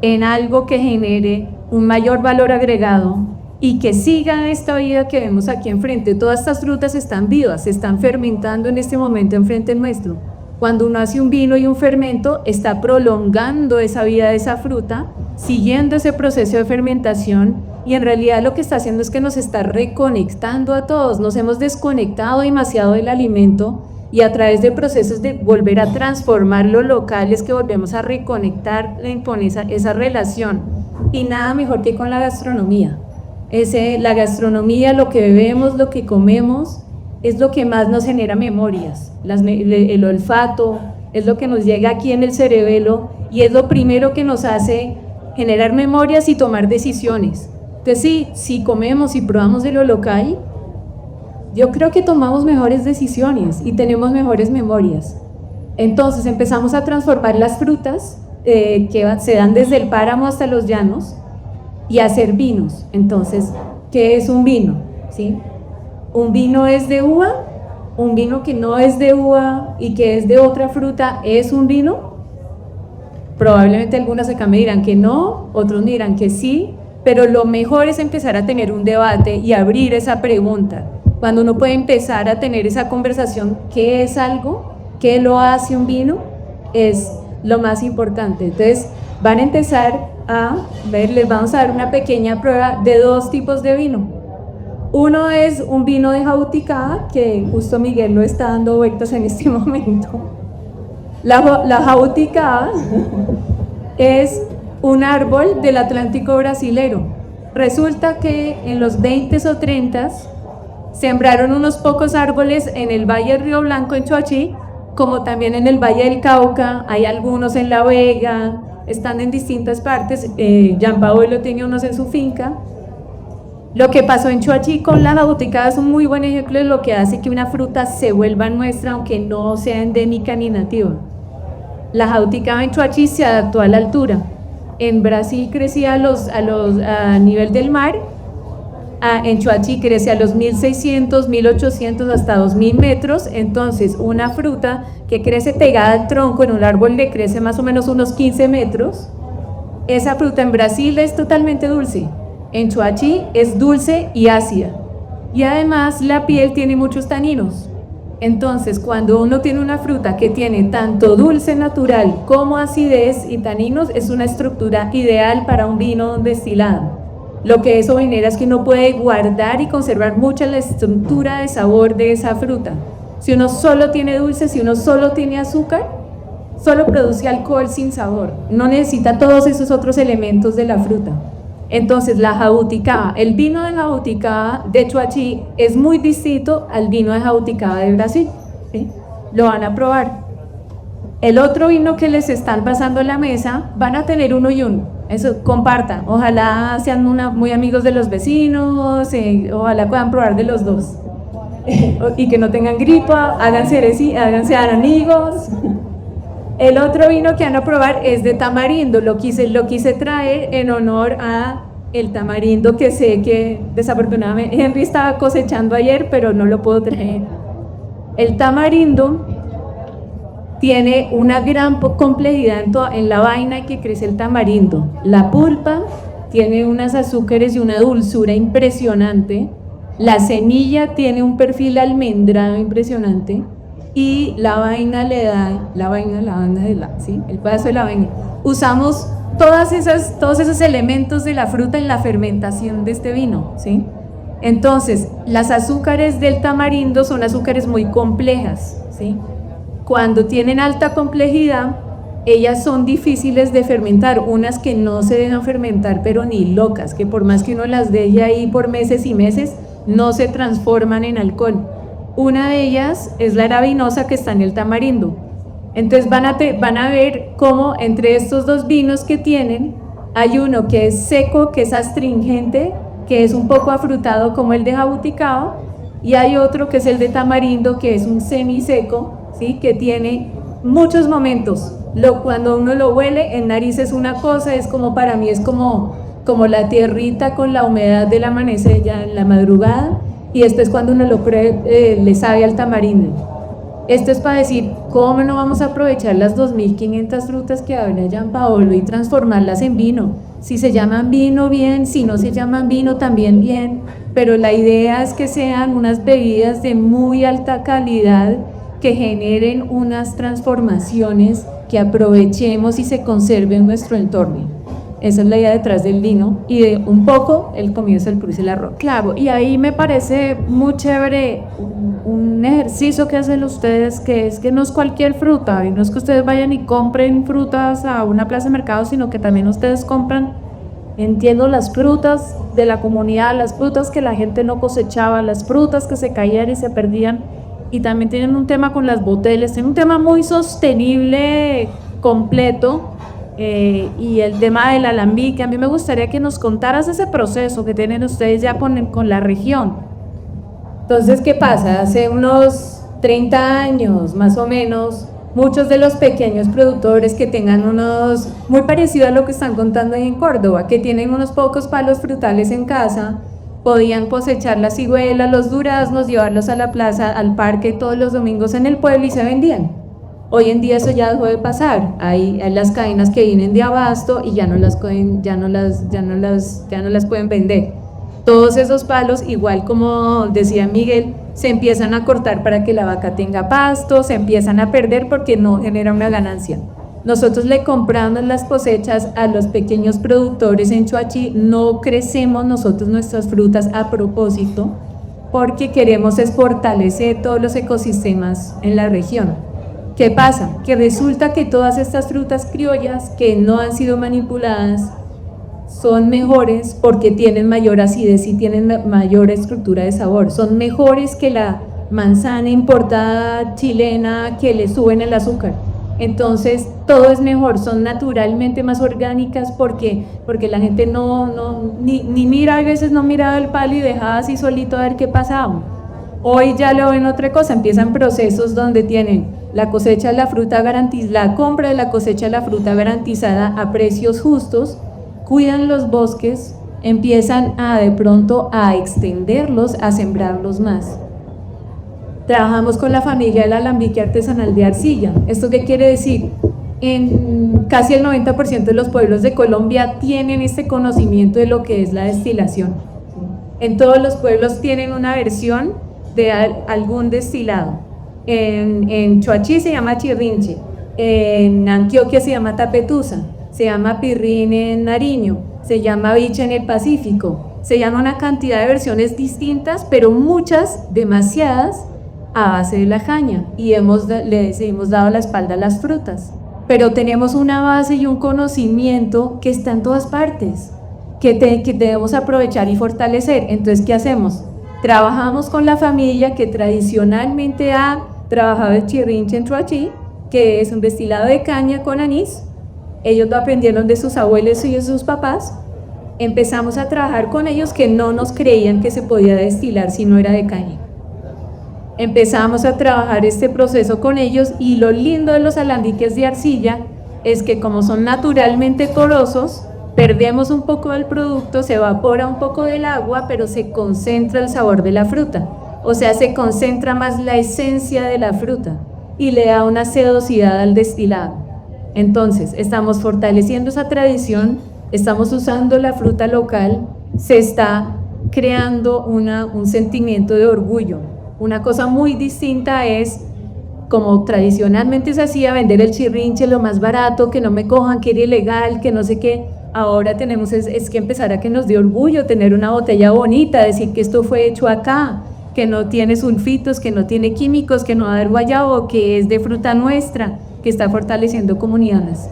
en algo que genere un mayor valor agregado y que siga esta vida que vemos aquí enfrente. Todas estas frutas están vivas, se están fermentando en este momento enfrente nuestro.
Cuando uno hace un vino y un fermento, está prolongando esa vida de esa fruta, siguiendo ese proceso de fermentación, y en realidad lo que está haciendo es que nos está reconectando a todos. Nos hemos desconectado demasiado del alimento, y a través de procesos de volver a transformar lo local es que volvemos a reconectar con esa relación. Y nada mejor que con la gastronomía. La gastronomía, lo que bebemos, lo que comemos, es lo que más nos genera memorias. El olfato es lo que nos llega aquí en el cerebelo, y es lo primero que nos hace generar memorias y tomar decisiones. Entonces, si comemos y probamos de lo local, yo creo que tomamos mejores decisiones y tenemos mejores memorias. Entonces empezamos a transformar las frutas que se dan desde el páramo hasta los llanos y a hacer vinos. Entonces, ¿qué es un vino? ¿Sí? Un vino es de uva, un vino que no es de uva y que es de otra fruta, ¿es un vino? Probablemente algunos acá me dirán que no, otros me dirán que sí, pero lo mejor es empezar a tener un debate y abrir esa pregunta. Cuando uno puede empezar a tener esa conversación, ¿qué es algo? ¿Qué lo hace un vino? Es lo más importante. Entonces, van a empezar a ver, les vamos a dar una pequeña prueba de dos tipos de vino. Uno es un vino de Jauticada, que justo Miguel lo está dando vueltas en este momento. La Jauticada es un árbol del Atlántico brasilero. Resulta que en los 20s o 30s sembraron unos pocos árboles en el Valle del Río Blanco, en Choachí, como también en el Valle del Cauca. Hay algunos en La Vega, están en distintas partes. Jean Paolo tiene unos en su finca. Lo que pasó en Choachí con la jauticada es un muy buen ejemplo de lo que hace que una fruta se vuelva nuestra, aunque no sea endémica ni nativa. La jauticada en Choachí se adaptó a la altura. En Brasil crecía a nivel del mar. En Choachí crece a los 1600, 1800 hasta 2000 metros. Entonces una fruta que crece pegada al tronco en un árbol le crece más o menos unos 15 metros. Esa fruta en Brasil es totalmente dulce, en Choachí es dulce y ácida, y además la piel tiene muchos taninos. Entonces cuando uno tiene una fruta que tiene tanto dulce natural como acidez y taninos, es una estructura ideal para un vino destilado. Lo que eso genera es que uno puede guardar y conservar mucha la estructura de sabor de esa fruta. Si uno solo tiene dulce, si uno solo tiene azúcar, solo produce alcohol sin sabor. No necesita todos esos otros elementos de la fruta. Entonces la jauticada, el vino de jauticada de Choachí es muy distinto al vino de jauticada de Brasil, ¿sí? Lo van a probar. El otro vino que les están pasando en la mesa, van a tener uno y uno. Eso, compartan, ojalá sean muy amigos de los vecinos, ojalá puedan probar de los dos. Y que no tengan gripa, háganse amigos. El otro vino que van a probar es de tamarindo. Lo quise traer en honor a el tamarindo, que sé que desafortunadamente Henry estaba cosechando ayer, pero no lo puedo traer. El tamarindo tiene una gran complejidad en la vaina que crece el tamarindo. La pulpa tiene unos azúcares y una dulzura impresionante. La semilla tiene un perfil almendrado impresionante. Y la vaina le da, ¿sí? El pedazo de la vaina. Usamos todos esos elementos de la fruta en la fermentación de este vino, ¿sí? Entonces, las azúcares del tamarindo son azúcares muy complejas, ¿sí? Cuando tienen alta complejidad, ellas son difíciles de fermentar, unas que no se dejan fermentar, pero ni locas, que por más que uno las deje ahí por meses y meses, no se transforman en alcohol. Una de ellas es la arabinosa, que está en el tamarindo. Entonces van a ver cómo entre estos dos vinos que tienen, hay uno que es seco, que es astringente, que es un poco afrutado como el de jauticada, y hay otro que es el de tamarindo, que es un semiseco, ¿sí? Que tiene muchos momentos. Cuando uno lo huele, en nariz es una cosa, para mí es como la tierrita con la humedad del amanecer ya en la madrugada, y esto es cuando uno lo pruebe, le sabe al tamarindo. Esto es para decir, ¿cómo no vamos a aprovechar las 2.500 frutas que habla Jean Paolo y transformarlas en vino? Si se llaman vino, bien; si no se llaman vino, también bien, pero la idea es que sean unas bebidas de muy alta calidad,
que generen unas transformaciones que aprovechemos y se conserve en nuestro entorno. Esa es la idea detrás del vino y de un poco el comienzo del cruce y el arroz.
Claro, y ahí me parece muy chévere un ejercicio que hacen ustedes, que es que no es cualquier fruta, y no es que ustedes vayan y compren frutas a una plaza de mercado, sino que también ustedes compran, entiendo, las frutas de la comunidad, las frutas que la gente no cosechaba, las frutas que se caían y se perdían, y también tienen un tema con las botellas, tienen un tema muy sostenible, completo. Y el tema del alambique, a mí me gustaría que nos contaras ese proceso que tienen ustedes ya con la región.
Entonces, ¿qué pasa? Hace unos 30 años más o menos, muchos de los pequeños productores que tengan unos, muy parecido a lo que están contando ahí en Córdoba, que tienen unos pocos palos frutales en casa, podían cosechar las ciruelas, los duraznos, llevarlos a la plaza, al parque todos los domingos en el pueblo y se vendían. Hoy en día eso ya dejó de pasar. Hay las cadenas que vienen de abasto y ya no las pueden vender. Todos esos palos, igual como decía Miguel, se empiezan a cortar para que la vaca tenga pasto, se empiezan a perder porque no genera una ganancia. Nosotros le compramos las cosechas a los pequeños productores en Choachí, no crecemos nosotros nuestras frutas a propósito porque queremos fortalecer todos los ecosistemas en la región. ¿Qué pasa? Que resulta que todas estas frutas criollas que no han sido manipuladas son mejores porque tienen mayor acidez y tienen mayor estructura de sabor. Son mejores que la manzana importada chilena que le suben el azúcar. Entonces todo es mejor, son naturalmente más orgánicas porque la gente ni mira, a veces no miraba el palo y dejaba así solito a ver qué pasaba. Hoy ya lo ven otra cosa, empiezan procesos donde tienen la cosecha de la fruta garantizada, la compra de la cosecha de la fruta garantizada a precios justos, cuidan los bosques, empiezan de pronto a extenderlos, a sembrarlos más. Trabajamos con la familia del alambique artesanal de arcilla. ¿Esto qué quiere decir? En casi el 90% de los pueblos de Colombia tienen este conocimiento de lo que es la destilación. En todos los pueblos tienen una versión de algún destilado. En Choachí se llama chirrinche, en Antioquia se llama tapetusa, se llama pirrín en Nariño, se llama bicha en el Pacífico, se llama una cantidad de versiones distintas, pero muchas, demasiadas, a base de la caña, y hemos dado la espalda a las frutas. Pero tenemos una base y un conocimiento que está en todas partes, que debemos aprovechar y fortalecer. Entonces, ¿qué hacemos? Trabajamos con la familia que tradicionalmente ha trabajado el chirrinche en Choachí, que es un destilado de caña con anís. Ellos lo aprendieron de sus abuelos y de sus papás. Empezamos a trabajar con ellos que no nos creían que se podía destilar si no era de caña. Empezamos a trabajar este proceso con ellos y lo lindo de los alambiques de arcilla es que como son naturalmente porosos, perdemos un poco del producto, se evapora un poco del agua, pero se concentra el sabor de la fruta. O sea, se concentra más la esencia de la fruta y le da una sedosidad al destilado. Entonces, estamos fortaleciendo esa tradición, estamos usando la fruta local, se está creando un sentimiento de orgullo. Una cosa muy distinta es, como tradicionalmente se hacía, vender el chirrinche lo más barato, que no me cojan, que era ilegal, que no sé qué. Ahora tenemos es que empezar a que nos dé orgullo tener una botella bonita, decir que esto fue hecho acá, que no tiene sulfitos, que no tiene químicos, que no va a haber guayabo, que es de fruta nuestra, que está fortaleciendo comunidades.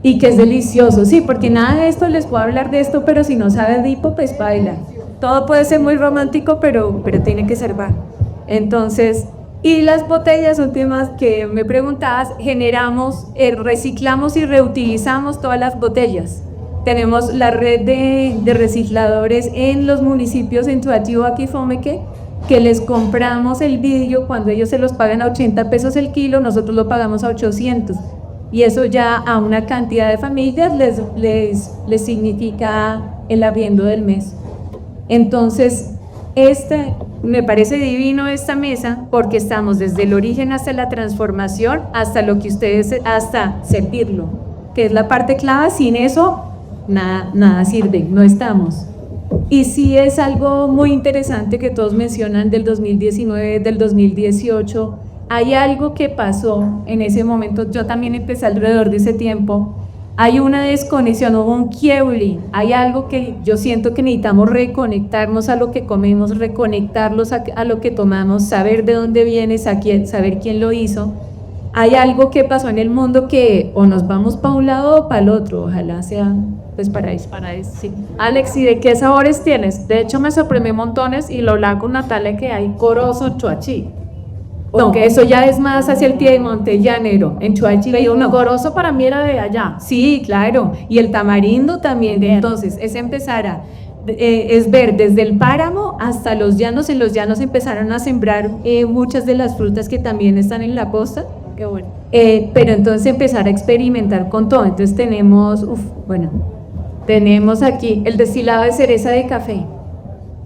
Y que es delicioso, sí, porque nada de esto, les puedo hablar de esto, pero si no sabes de hipo, pues baila. Todo puede ser muy romántico, pero tiene que ser bar. Entonces, y las botellas últimas que me preguntabas, reciclamos y reutilizamos todas las botellas. Tenemos la red de recicladores en los municipios, en Choachí, Boaquí, Fomeque, que les compramos el vidrio cuando ellos se los pagan a 80 pesos el kilo, nosotros lo pagamos a 800. Y eso ya a una cantidad de familias les significa el arriendo del mes. Entonces, me parece divino esta mesa porque estamos desde el origen hasta la transformación, hasta lo que hasta servirlo, que es la parte clave. Sin eso, nada sirve, no estamos. Y sí es algo muy interesante que todos mencionan del 2019, del 2018, hay algo que pasó en ese momento, yo también empecé alrededor de ese tiempo, hay una desconexión, hubo un quiebre, hay algo que yo siento que necesitamos reconectarnos a lo que comemos, reconectarlos a lo que tomamos, saber de dónde viene, saber quién lo hizo. Hay algo que pasó en el mundo que o nos vamos para un lado o para el otro, ojalá sea pues para eso. Sí.
Alex, ¿y de qué sabores tienes? De hecho me sorprendí montones y lo hablaba con Natalia que hay corozo chuachi.
No, eso ya es más hacia el piedemonte llanero. En Chuachi hay uno.
Corozo para mí era de allá.
Sí, claro. Y el tamarindo también.
Bien.
Entonces, es empezar es ver desde el páramo hasta los llanos. En los llanos empezaron a sembrar muchas de las frutas que también están en la costa.
Qué bueno.
Pero entonces empezar a experimentar con todo. Entonces tenemos aquí el destilado de cereza de café.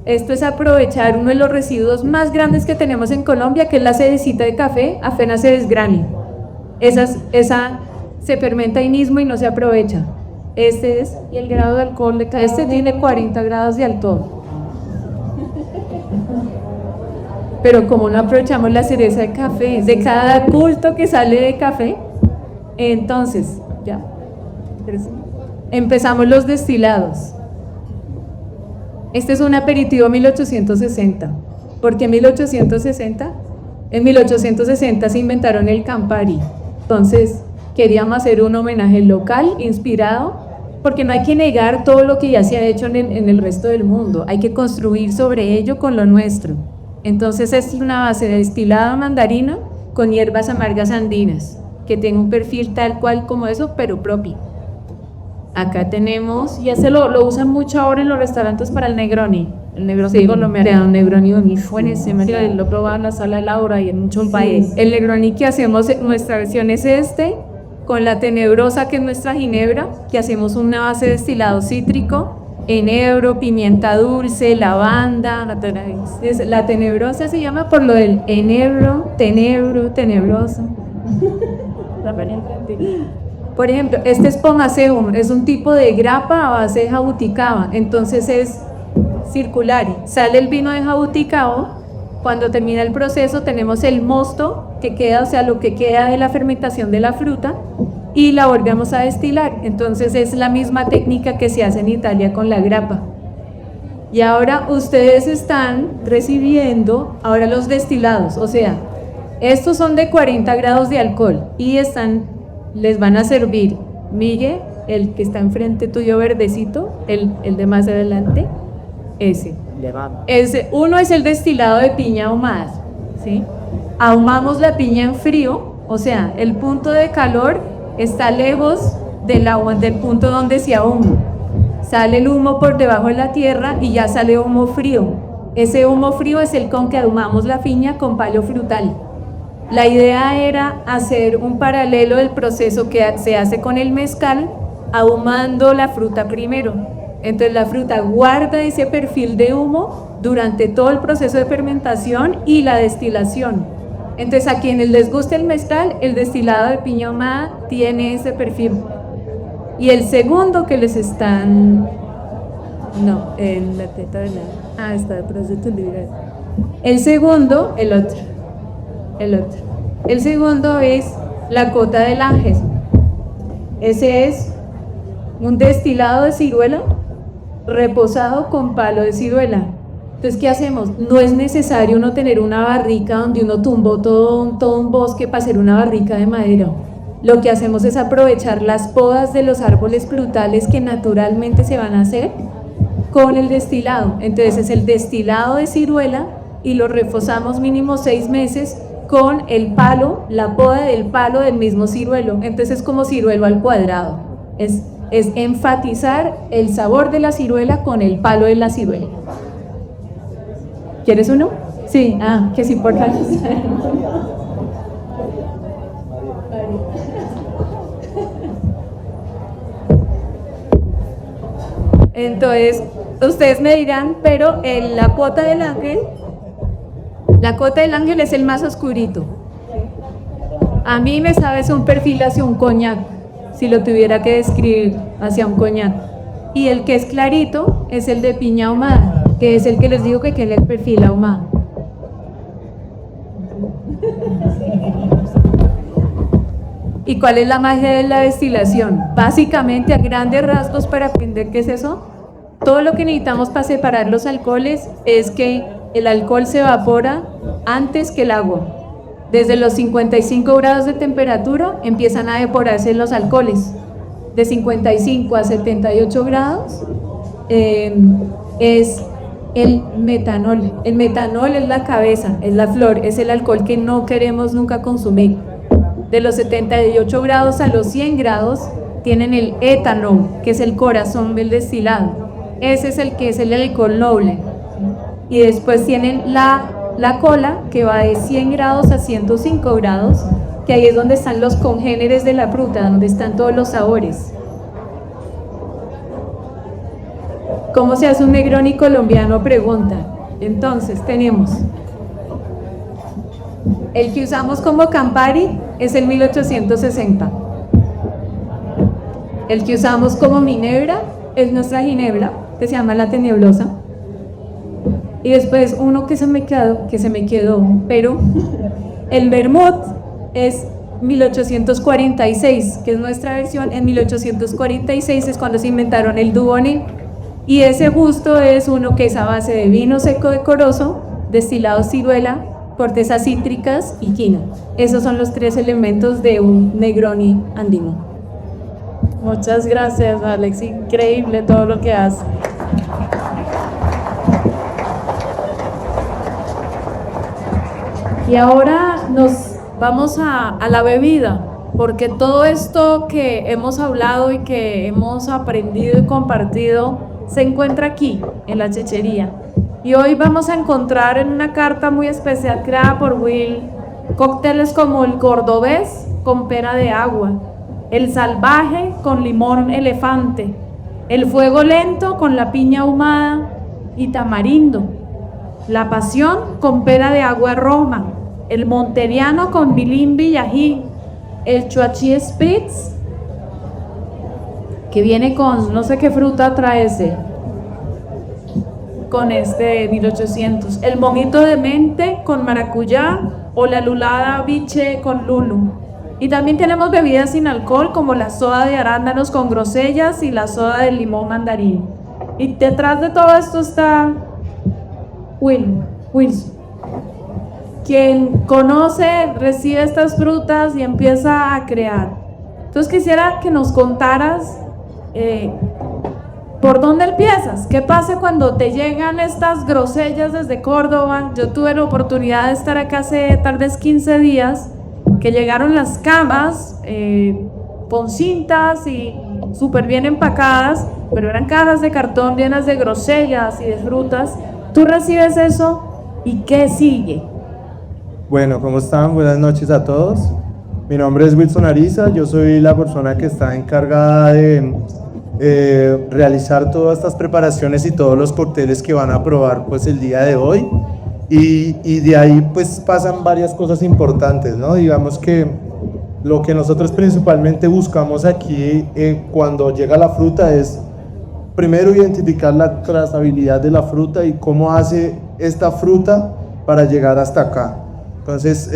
Esto es aprovechar uno de los residuos más grandes que tenemos en Colombia, que es la sedecita de café, apenas se desgrane. Esa se fermenta ahí mismo y no se aprovecha.
Y el grado de alcohol de cada
Este tiene 40 grados de alcohol. Pero como no aprovechamos la cereza de café, de cada culto que sale de café, entonces ya empezamos los destilados. Este es un aperitivo 1860. ¿Por qué 1860? En 1860 se inventaron el Campari. Entonces queríamos hacer un homenaje local, inspirado, porque no hay que negar todo lo que ya se ha hecho en el resto del mundo. Hay que construir sobre ello con lo nuestro. Entonces es una base de destilado mandarino con hierbas amargas andinas, que tiene un perfil tal cual como eso, pero propio. Acá tenemos,
y ese lo usan mucho ahora en los restaurantes para el Negroni. El Negroni colombiano.
Un Negroni buenísimo.
Sí, lo probaba en la sala de Laura y en muchos países.
El Negroni que hacemos, nuestra versión es con la tenebrosa, que es nuestra ginebra, que hacemos una base de destilado cítrico, enebro, pimienta dulce, lavanda. La tenebrosa se llama por lo del enebro, tenebroso. Por ejemplo, este es pomaceum, es un tipo de grapa a base de jabuticaba, entonces es circular. Sale el vino de jabuticaba, cuando termina el proceso tenemos el mosto que queda, o sea, lo que queda de la fermentación de la fruta, y la volvemos a destilar. Entonces es la misma técnica que se hace en Italia con la grapa. Y ahora ustedes están recibiendo ahora los destilados, o sea, estos son de 40 grados de alcohol y les van a servir, Miguel, el que está enfrente tuyo verdecito, el de más adelante, ese. Uno es el destilado de piña ahumada, ¿sí? Ahumamos la piña en frío, o sea, el punto de calor está lejos del punto donde se ahuma. Sale el humo por debajo de la tierra y ya sale humo frío. Ese humo frío es el con que ahumamos la piña con palo frutal. La idea era hacer un paralelo del proceso que se hace con el mezcal, ahumando la fruta primero. Entonces la fruta guarda ese perfil de humo durante todo el proceso de fermentación y la destilación. Entonces a quienes les guste el mezcal, el destilado de piña ahumada tiene ese perfil. Y el segundo que les están... No, en la teta de la... está el proceso libre. El segundo, el otro. El segundo es la cota del ángel. Ese es un destilado de ciruela reposado con palo de ciruela. Entonces, ¿qué hacemos? No es necesario uno tener una barrica donde uno tumbó todo un bosque para hacer una barrica de madera. Lo que hacemos es aprovechar las podas de los árboles frutales que naturalmente se van a hacer con el destilado. Entonces es el destilado de ciruela y lo reforzamos mínimo 6 meses con el palo, la poda del palo del mismo ciruelo. Entonces es como ciruelo al cuadrado. Es enfatizar el sabor de la ciruela con el palo de la ciruela. ¿Quieres uno? Sí, que sí, por favor. Entonces, ustedes me dirán, pero la cota del ángel es el más oscurito. A mí me sabe un perfil hacia un coñac, si lo tuviera que describir, hacia un coñac. Y el que es clarito es el de piña ahumada, que es el que les digo que tiene el perfil ahumado. ¿Y cuál es la magia de la destilación? Básicamente, a grandes rasgos, para aprender qué es eso, todo lo que necesitamos para separar los alcoholes es que el alcohol se evapora antes que el agua. Desde los 55 grados de temperatura empiezan a evaporarse los alcoholes. De 55 a 78 grados es el metanol. El metanol es la cabeza, es la flor, es el alcohol que no queremos nunca consumir. De los 78 grados a los 100 grados tienen el etanol, que es el corazón del destilado. Ese es el que es el alcohol noble. Y después tienen la cola, que va de 100 grados a 105 grados, que ahí es donde están los congéneres de la fruta, donde están todos los sabores. ¿Cómo se hace un Negroni colombiano? Pregunta. Entonces tenemos el que usamos como Campari, es el 1860. El que usamos como Ginebra es nuestra Ginebra, que se llama la Tenebrosa. Y después uno que se me quedó, pero el Vermouth es 1846, que es nuestra versión. En 1846 es cuando se inventaron el Dubonnet, y ese justo es uno que es a base de vino seco decoroso, destilado ciruela, cortezas cítricas y quina. Esos son los 3 elementos de un Negroni andino.
Muchas gracias, Alex. Increíble todo lo que haces. Y ahora nos vamos a la bebida, porque todo esto que hemos hablado y que hemos aprendido y compartido se encuentra aquí, en la Chechería. Y hoy vamos a encontrar en una carta muy especial creada por Will cócteles como el cordobés con pera de agua, el salvaje con limón elefante, el fuego lento con la piña ahumada y tamarindo, la pasión con pera de agua roma, el monteriano con bilimbi y ají, el chuachi spritz, que viene con no sé qué fruta trae ese, con este 1800, el mojito de mente con maracuyá o la lulada biche con lulu. Y también tenemos bebidas sin alcohol como la soda de arándanos con grosellas y la soda de limón mandarín. Y detrás de todo esto está Wilson, quien conoce, recibe estas frutas y empieza a crear. Entonces quisiera que nos contaras ¿por dónde empiezas? ¿Qué pasa cuando te llegan estas grosellas desde Córdoba? Yo tuve la oportunidad de estar acá hace tal vez 15 días, que llegaron las camas con cintas y súper bien empacadas, pero eran cajas de cartón llenas de grosellas y de frutas. ¿Tú recibes eso y qué sigue?
Bueno, ¿cómo están? Buenas noches a todos. Mi nombre es Wilson Ariza, yo soy la persona que está encargada de realizar todas estas preparaciones y todos los cócteles que van a probar pues el día de hoy, y de ahí pues pasan varias cosas importantes, ¿no? Digamos que lo que nosotros principalmente buscamos aquí cuando llega la fruta es primero identificar la trazabilidad de la fruta y cómo hace esta fruta para llegar hasta acá. Entonces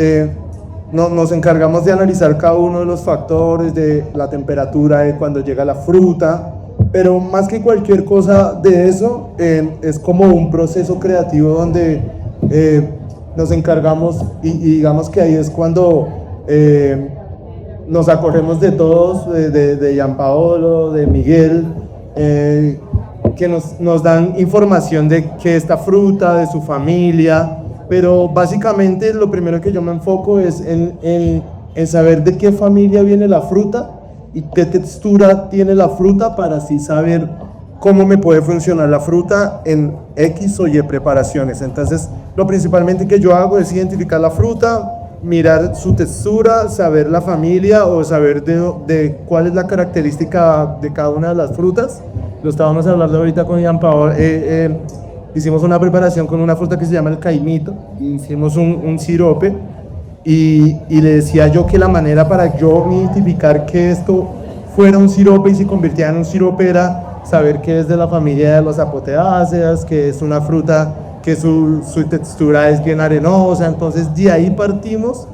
nos encargamos de analizar cada uno de los factores, de la temperatura de cuando llega la fruta, pero más que cualquier cosa de eso, es como un proceso creativo donde nos encargamos y digamos que ahí es cuando nos acogemos de todos, de Gianpaolo, de Miguel, que nos dan información de que esta fruta, de su familia, pero básicamente lo primero que yo me enfoco es en saber de qué familia viene la fruta y qué textura tiene la fruta para así saber cómo me puede funcionar la fruta en X o Y preparaciones. Entonces, lo principalmente que yo hago es identificar la fruta, mirar su textura, saber la familia o saber de cuál es la característica de cada una de las frutas. Lo estábamos hablando ahorita con Gianpaolo. Hicimos una preparación con una fruta que se llama el caimito, hicimos un sirope y le decía yo que la manera para yo identificar que esto fuera un sirope y se convirtiera en un sirope era saber que es de la familia de los apoteáceas, que es una fruta que su textura es bien arenosa. Entonces de ahí partimos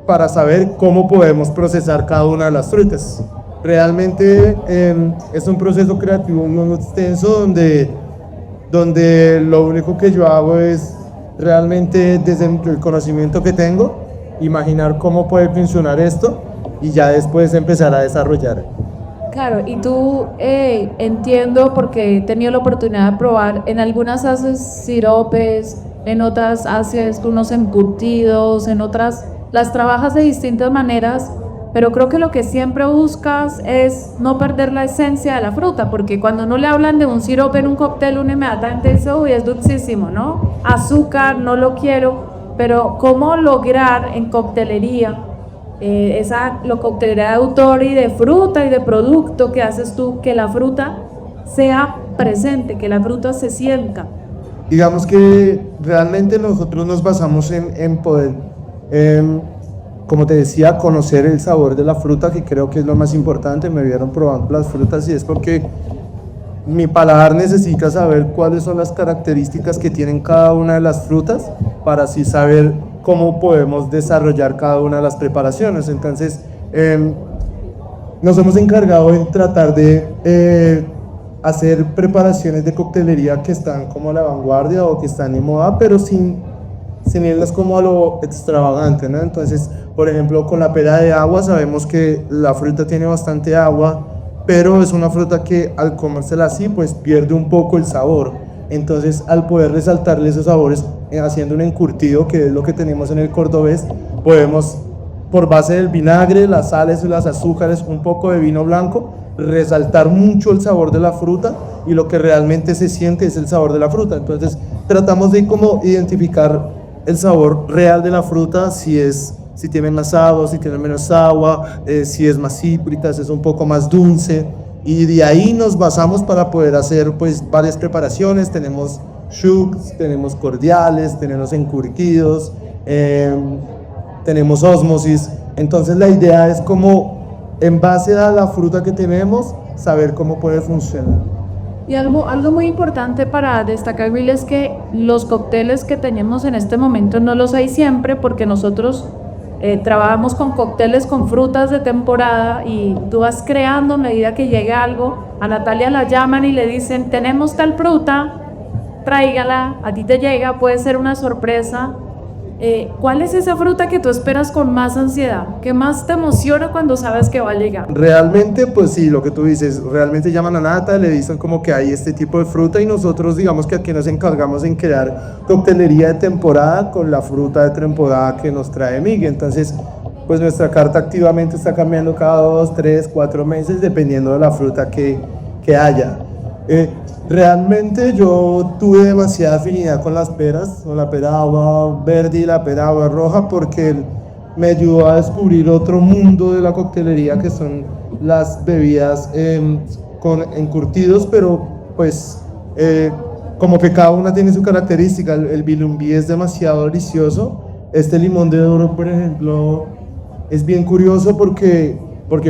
para saber cómo podemos procesar cada una de las frutas. Realmente es un proceso creativo muy extenso donde lo único que yo hago es realmente, desde el conocimiento que tengo, imaginar cómo puede funcionar esto y ya después empezar a desarrollar.
Claro, y tú entiendo porque he tenido la oportunidad de probar, en algunas haces siropes, en otras haces unos encurtidos, en otras las trabajas de distintas maneras, pero creo que lo que siempre buscas es no perder la esencia de la fruta, porque cuando no le hablan de un sirope en un cóctel, uno inmediatamente dice, uy, es dulcísimo, ¿no? Azúcar, no lo quiero, pero ¿cómo lograr en coctelería la coctelería de autor y de fruta y de producto que haces tú, que la fruta sea presente, que la fruta se sienta?
Digamos que realmente nosotros nos basamos en poder, como te decía, conocer el sabor de la fruta, que creo que es lo más importante. Me vieron probando las frutas y es porque mi paladar necesita saber cuáles son las características que tienen cada una de las frutas para así saber cómo podemos desarrollar cada una de las preparaciones. Entonces, nos hemos encargado en tratar de hacer preparaciones de coctelería que están como a la vanguardia o que están en moda, pero sin irlas como a lo extravagante, ¿no? Entonces, por ejemplo, con la pera de agua sabemos que la fruta tiene bastante agua, pero es una fruta que al comérsela así, pues pierde un poco el sabor. Entonces, al poder resaltarle esos sabores haciendo un encurtido, que es lo que tenemos en el cordobés, podemos, por base del vinagre, las sales y los azúcares, un poco de vino blanco, resaltar mucho el sabor de la fruta, y lo que realmente se siente es el sabor de la fruta. Entonces, tratamos de como identificar el sabor real de la fruta, si tiene más agua, si tiene menos agua, si es más cítrica, si es un poco más dulce, y de ahí nos basamos para poder hacer pues varias preparaciones. Tenemos shooks, tenemos cordiales, tenemos encurtidos, tenemos ósmosis. Entonces la idea es como, en base a la fruta que tenemos, saber cómo puede funcionar.
Y algo muy importante para destacar, Will, es que los cócteles que tenemos en este momento no los hay siempre, porque nosotros trabajamos con cócteles con frutas de temporada, y tú vas creando a medida que llegue algo. A Natalia la llaman y le dicen, tenemos tal fruta, tráigala, a ti te llega, puede ser una sorpresa. ¿Cuál es esa fruta que tú esperas con más ansiedad? ¿Qué más te emociona cuando sabes que va a llegar?
Realmente, pues sí, lo que tú dices, realmente llaman a Nata, le dicen como que hay este tipo de fruta, y nosotros digamos que aquí nos encargamos en crear coctelería de temporada con la fruta de temporada que nos trae Miguel. Entonces, pues nuestra carta activamente está cambiando cada 2, 3, 4 meses dependiendo de la fruta que haya. Realmente yo tuve demasiada afinidad con las peras, con la pera agua verde y la pera agua roja, porque me ayudó a descubrir otro mundo de la coctelería, que son las bebidas con encurtidos, pero pues como que cada una tiene su característica. El bilumbí es demasiado delicioso. Este limón de oro, por ejemplo, es bien curioso porque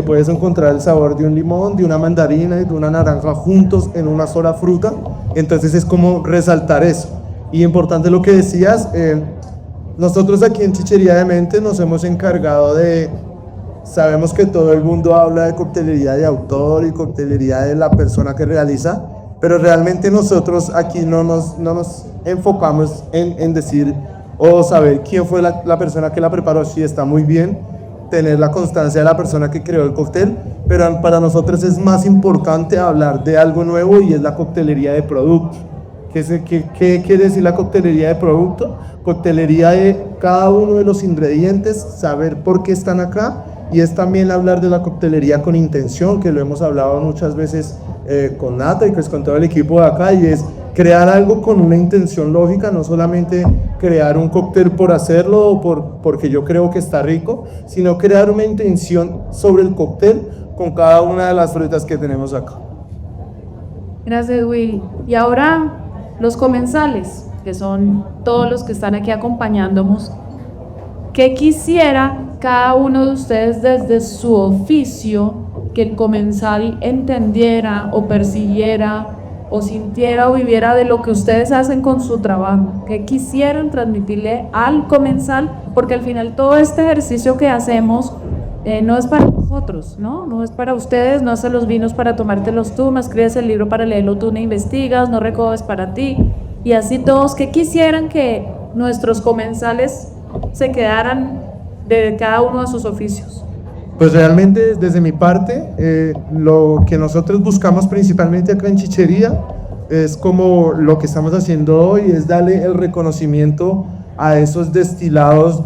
puedes encontrar el sabor de un limón, de una mandarina y de una naranja juntos en una sola fruta. Entonces es como resaltar eso. Y importante lo que decías, nosotros aquí en Chichería de Mente nos hemos encargado sabemos que todo el mundo habla de coctelería de autor y coctelería de la persona que realiza, pero realmente nosotros aquí no nos enfocamos en decir o saber quién fue la persona que la preparó. Sí, está muy bien tener la constancia de la persona que creó el cóctel, pero para nosotros es más importante hablar de algo nuevo, y es la coctelería de producto. ¿Qué quiere decir la coctelería de producto? Coctelería de cada uno de los ingredientes, saber por qué están acá, y es también hablar de la coctelería con intención, que lo hemos hablado muchas veces con Nata y pues con todo el equipo de acá, y es crear algo con una intención lógica, no solamente crear un cóctel por hacerlo o porque yo creo que está rico, sino crear una intención sobre el cóctel con cada una de las frutas que tenemos acá.
Gracias, Will. Y ahora los comensales, que son todos los que están aquí acompañándonos. ¿Qué quisiera cada uno de ustedes desde su oficio que el comensal entendiera o persiguiera o sintiera o viviera de lo que ustedes hacen con su trabajo, que quisieran transmitirle al comensal, porque al final todo este ejercicio que hacemos no es para nosotros, no es para ustedes, no haces los vinos para tomártelos tú, no escribes el libro para leerlo tú, no investigas, no recoges para ti, y así todos que quisieran que nuestros comensales se quedaran de cada uno de sus oficios.
Pues realmente desde mi parte, lo que nosotros buscamos principalmente acá en Chichería es como lo que estamos haciendo hoy, es darle el reconocimiento a esos destilados,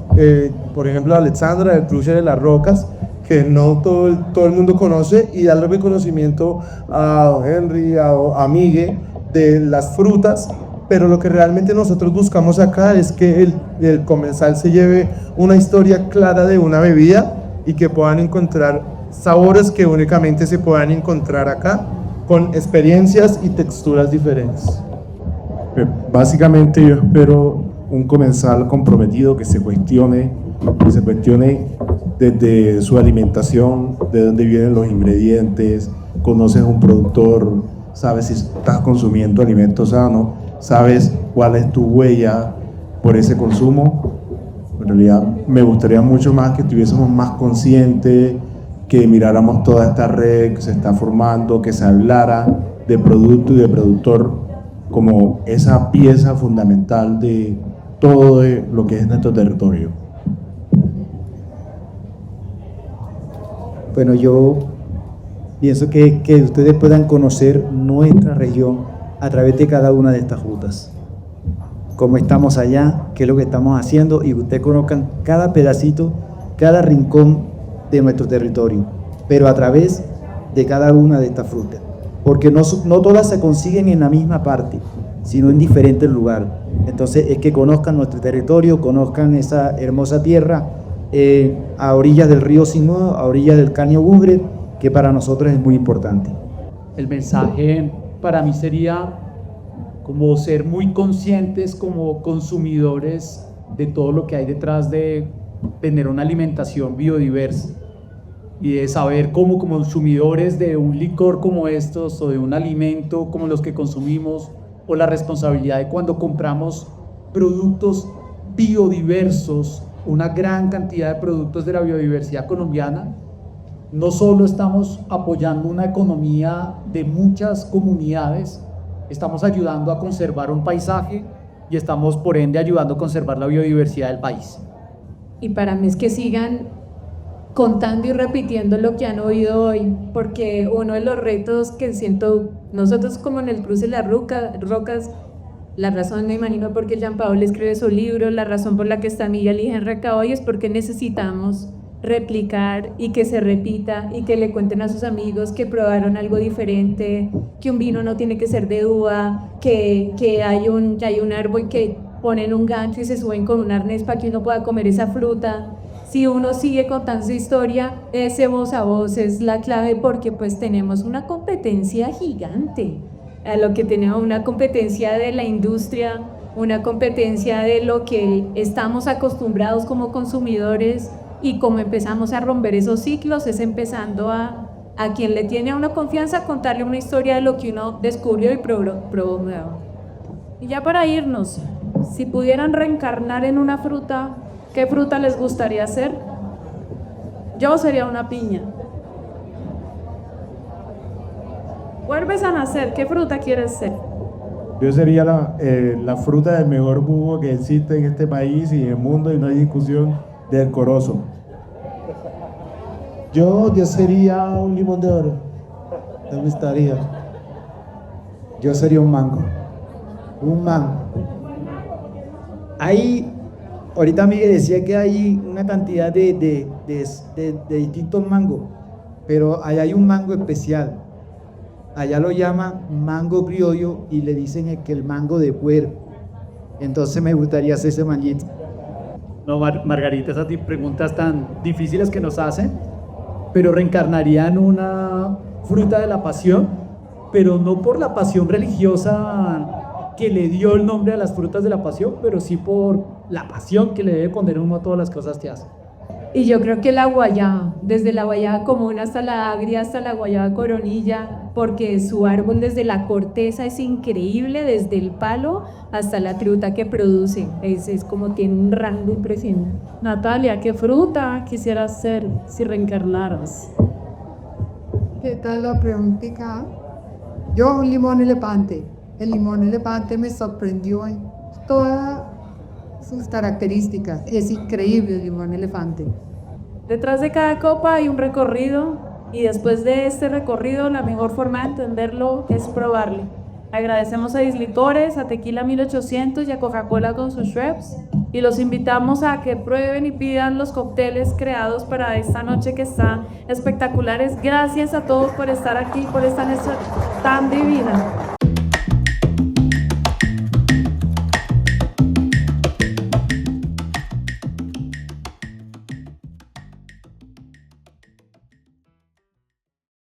por ejemplo Alexandra, el Cruce de las Rocas, que no todo el mundo conoce, y darle reconocimiento a Henry, a Miguel, de las frutas, pero lo que realmente nosotros buscamos acá es que el comensal se lleve una historia clara de una bebida y que puedan encontrar sabores que únicamente se puedan encontrar acá, con experiencias y texturas diferentes.
Básicamente yo espero un comensal comprometido que se cuestione desde su alimentación, de dónde vienen los ingredientes, conoces un productor, sabes si estás consumiendo alimentos sanos, sabes cuál es tu huella por ese consumo. En realidad me gustaría mucho más que estuviésemos más conscientes, que miráramos toda esta red que se está formando, que se hablara de producto y de productor como esa pieza fundamental de todo lo que es nuestro territorio.
Bueno, yo pienso que ustedes puedan conocer nuestra región a través de cada una de estas rutas. Cómo estamos allá, qué es lo que estamos haciendo, y ustedes conozcan cada pedacito, cada rincón de nuestro territorio, pero a través de cada una de estas frutas, porque no todas se consiguen en la misma parte, sino en diferentes lugares. Entonces es que conozcan nuestro territorio, conozcan esa hermosa tierra a orillas del río Sinú, a orillas del Caño Bugre, que para nosotros es muy importante.
El mensaje para mí sería como ser muy conscientes como consumidores de todo lo que hay detrás de tener una alimentación biodiversa, y de saber como consumidores de un licor como estos o de un alimento como los que consumimos, o la responsabilidad de cuando compramos productos biodiversos, una gran cantidad de productos de la biodiversidad colombiana, no solo estamos apoyando una economía de muchas comunidades, estamos ayudando a conservar un paisaje y estamos por ende ayudando a conservar la biodiversidad del país.
Y para mí es que sigan contando y repitiendo lo que han oído hoy, porque uno de los retos que siento nosotros como en el Cruce de las Rocas, la razón, me imagino, porque Jean Paul escribe su libro, la razón por la que está Miguel y Henry hoy es porque necesitamos replicar y que se repita y que le cuenten a sus amigos que probaron algo diferente, que un vino no tiene que ser de uva, que hay un árbol que ponen un gancho y se suben con un arnés para que uno pueda comer esa fruta. Si uno sigue contando su historia, ese voz a voz es la clave, porque pues tenemos una competencia gigante, a lo que tenemos una competencia de la industria, una competencia de lo que estamos acostumbrados como consumidores, y como empezamos a romper esos ciclos es empezando a quien le tiene a uno confianza contarle una historia de lo que uno descubrió y probó nuevo. Y ya para irnos, si pudieran reencarnar en una fruta, ¿qué fruta les gustaría ser? Yo sería una piña. Vuelves a nacer, ¿qué fruta quieres ser?
Yo sería la fruta del mejor jugo que existe en este país y en el mundo, y no hay discusión, del corozo.
Yo sería un limón de oro. Me gustaría.
Yo sería un mango. Un mango. Ahorita Miguel decía que hay una cantidad de distintos mangos, pero allá hay un mango especial. Allá lo llaman mango criollo y le dicen que el mango de cuero. Entonces me gustaría hacer ese manguito.
No, Margarita, esas preguntas tan difíciles que nos hacen, pero reencarnaría en una fruta de la pasión, pero no por la pasión religiosa que le dio el nombre a las frutas de la pasión, pero sí por la pasión que le debe poner uno a todas las cosas que hace.
Y yo creo que la guayaba, desde la guayaba común hasta la agria, hasta la guayaba coronilla, porque su árbol desde la corteza es increíble, desde el palo hasta la fruta que produce. Es como tiene un rango impresionante.
Natalia, ¿qué fruta quisieras ser si reencarnaras?
¿Qué tal la preguntita? Yo un limón elefante. El limón elefante me sorprendió en todas sus características. Es increíble el limón elefante.
Detrás de cada copa hay un recorrido y después de este recorrido la mejor forma de entenderlo es probarlo. Agradecemos a Dislitores, a Tequila 1800 y a Coca-Cola con sus Schweppes y los invitamos a que prueben y pidan los cócteles creados para esta noche que están espectaculares. Gracias a todos por estar aquí, por esta noche tan divina.